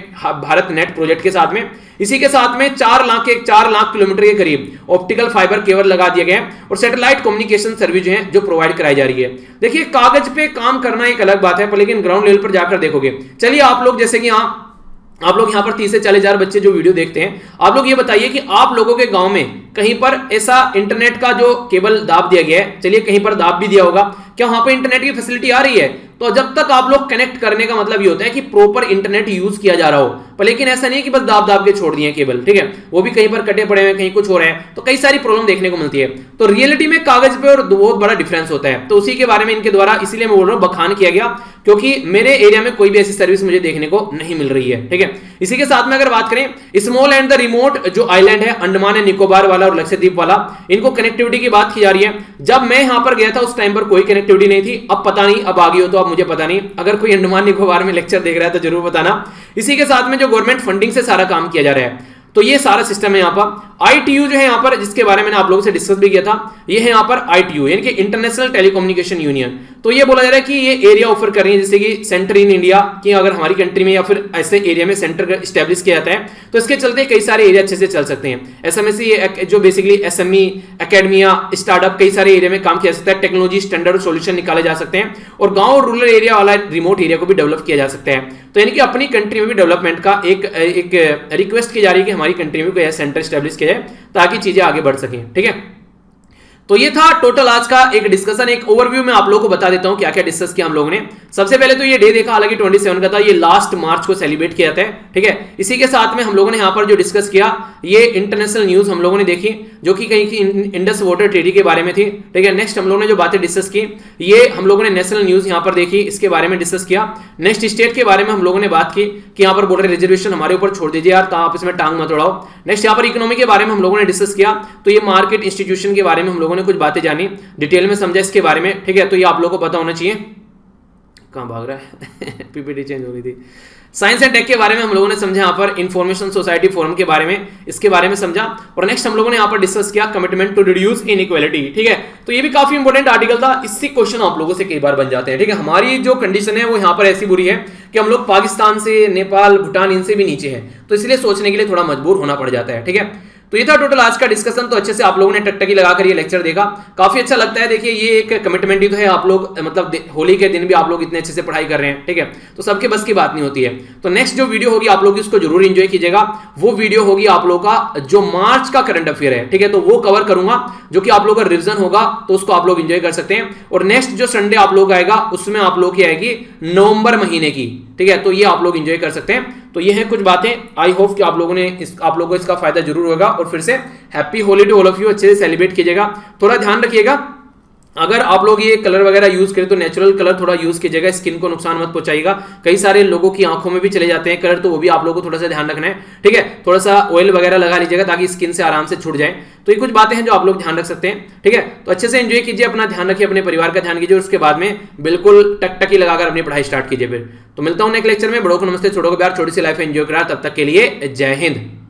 भारत नेट प्रोजेक्ट के साथ में। इसी के साथ में 4 लाख किलोमीटर के करीब ऑप्टिकल फाइबर केबल लगा दिया गया और सैटेलाइट कम्युनिकेशन सर्विस जो है जो प्रोवाइड कराई जा रही है। देखिए कागज पे काम करना एक अलग बात है, पर लेकिन ग्राउंड लेवल पर जाकर देखोगे। चलिए आप लोग जैसे कि आप लोग यहाँ पर 30 से 40 हजार बच्चे जो वीडियो देखते हैं, आप लोग ये बताइए कि आप लोगों के गांव में कहीं पर ऐसा इंटरनेट का जो केबल दाब दिया गया है, चलिए कहीं पर दाब भी दिया होगा, क्या वहां पर इंटरनेट की फैसिलिटी आ रही है? तो जब तक आप लोग कनेक्ट करने का मतलब ये होता है कि प्रॉपर इंटरनेट यूज किया जा रहा हो, पर लेकिन ऐसा नहीं कि बस दाब दाब के छोड़ दिए केबल, ठीक है, वो भी कहीं पर कटे पड़े हैं, कहीं कुछ हो रहा है, तो कई सारी प्रॉब्लम देखने को मिलती है। तो रियलिटी में कागज पे और बहुत बड़ा डिफरेंस होता है। तो उसी के बारे में इनके द्वारा इसीलिए मैं बोल रहा हूं बखान किया गया, क्योंकि मेरे एरिया में कोई भी ऐसी सर्विस मुझे देखने को नहीं मिल रही है, ठीक है। इसी के साथ में अगर बात करें स्मॉल एंड द रिमोट जो आइलैंड है अंडमान एंड निकोबार वाला और लक्षद्वीप वाला, इनको कनेक्टिविटी की बात की जा रही है। जब मैं यहां पर गया था उस टाइम पर कोई कनेक्टिविटी नहीं थी, अब पता नहीं अब आ गई हो तो अब मुझे पता नहीं। अगर कोई अंडमान निकोबार में लेक्चर देख रहा है तो जरूर बताना। इसी के साथ में जो गवर्नमेंट फंडिंग से सारा काम किया जा रहा है, तो ये सारा सिस्टम है यहाँ पर। ITU जो है यहाँ पर, जिसके बारे में आप लोगों से डिस्कस भी किया था, ये है यहाँ पर ITU यानी कि इंटरनेशनल टेलीकम्युनिकेशन यूनियन। तो ये बोला जा रहा है कि ये एरिया ऑफर कर रही है, जैसे कि सेंटर इन इंडिया कि अगर हमारी कंट्री में या फिर ऐसे एरिया में सेंटर स्टैब्लिश किया जाता है तो इसके चलते कई सारे एरिया अच्छे से चल सकते हैं। ऐसा में से ये जो बेसिकली SME एकेडमिया स्टार्टअप कई सारे एरिया में काम किया जा सकता है, टेक्नोलॉजी स्टैंडर्ड सोल्यूशन निकाले जा सकते हैं और गांव और रूरल एरिया वाला रिमोट एरिया को भी डेवलप किया जा सकता है। तो यानी कि अपनी कंट्री में भी डेवलपमेंट का एक रिक्वेस्ट की जा रही है कि हमारी कंट्री में कोई सेंटर स्टैब्लिश किया जाए ताकि चीजें आगे बढ़ सकें, ठीक है। तो ये था टोटल आज का एक डिस्कशन। एक ओवरव्यू में आप लोगों को बता देता हूं क्या क्या डिस्कस किया हम लोगों ने। सबसे पहले तो ये डे देखा, हालांकि 27 का था, ये लास्ट मार्च को सेलिब्रेट किया जाता है, ठीक है। इसी के साथ में हम लोगों ने यहाँ पर जो डिस्कस किया, ये इंटरनेशनल न्यूज हम लोगों ने देखी जो कि कहीं की इंडस वाटर ट्रेडी के बारे में थी, ठीक है। नेक्स्ट हम लोगों ने जो बातें डिस्कस की, ये हम लोगों ने नेशनल न्यूज यहाँ पर देखी, इसके बारे में डिस्कस किया। नेक्स्ट स्टेट के बारे में हम लोगों ने बात की कि यहाँ पर बोल रहे रिजर्वेशन हमारे ऊपर छोड़ दीजिए यार, आप इसमें टांग मत उड़ाओ। नेक्स्ट यहाँ पर इकोनॉमी के बारे में हम लोगों ने डिस्कस किया, तो ये मार्केट इंस्टीट्यूशन के बारे में हम लोगों ने कुछ बातें जानी, डिटेल में समझा इसके बारे में, ठीक है। तो ये आप लोगों को पता होना चाहिए। कहां भाग रहा है पीपीटी चेंज हो गई थी। साइंस एंड टेक के बारे में हम लोगों ने समझा, यहाँ पर इंफॉर्मेशन सोसाइटी फोरम के बारे में, इसके बारे में समझा। और नेक्स्ट हम लोगों ने यहाँ पर डिस्कस किया कमिटमेंट टू रिड्यूस इनइक्वालिटी, ठीक है। तो ये भी काफी इंपॉर्टेंट आर्टिकल था, इससे क्वेश्चन आप लोगों से कई बार बन जाते हैं, ठीक है। हमारी जो कंडीशन है वो यहाँ पर ऐसी बुरी है कि हम लोग पाकिस्तान से, नेपाल, भूटान इनसे भी नीचे हैं, तो इसलिए सोचने के लिए थोड़ा मजबूर होना पड़ जाता है, ठीक है। तो ये था टोटल आज का डिस्कशन। तो अच्छे से आप लोगों ने टकटकी लगाकर ये लेक्चर देखा, काफी अच्छा लगता है। देखिए ये एक कमिटमेंट ही तो है, आप लोग मतलब होली के दिन भी आप लोग इतने अच्छे से पढ़ाई कर रहे हैं, ठीक है। तो सबके बस की बात नहीं होती है। तो नेक्स्ट जो वीडियो होगी आप लोग इसको जरूर एंजॉय कीजिएगा। वो वीडियो होगी आप लोगों का जो मार्च का करंट अफेयर है, ठीक है, तो वो कवर करूंगा, जो कि आप लोगों का रिवीजन होगा, तो उसको आप लोग एंजॉय कर सकते हैं। और नेक्स्ट जो संडे आप लोग आएगा उसमें आप लोग की आएगी नवंबर महीने की, ठीक है, तो ये आप लोग एंजॉय कर सकते हैं। तो ये हैं कुछ बातें, आई होप कि आप लोगों को इसका फायदा जरूर होगा। और फिर से happy Holi to all of you, अच्छे से सेलिब्रेट कीजिएगा। थोड़ा ध्यान रखिएगा, अगर आप लोग ये कलर वगैरह यूज करें तो नेचुरल कलर थोड़ा यूज कीजिएगा, स्किन को नुकसान मत पहुंचाएगा। कई सारे लोगों की आंखों में भी चले जाते हैं कलर, तो वो भी आप लोगों को थोड़ा सा ध्यान रखना है, ठीक है। थोड़ा सा ऑयल वगैरह लगा लीजिएगा ताकि स्किन से आराम से छूट जाए। तो ये कुछ बातें हैं जो आप लोग ध्यान रख सकते हैं, ठीक है। तो अच्छे से एंजॉय कीजिए, अपना ध्यान रखिए, अपने परिवार का ध्यान कीजिए, और उसके बाद में बिल्कुल टकटकी लगाकर अपनी पढ़ाई स्टार्ट कीजिए। फिर तो मिलता हूं नेक्स्ट लेक्चर में। बड़ों को नमस्ते, छोटों को प्यार, छोटी सी लाइफ एंजॉय करा। तब तक के लिए जय हिंद।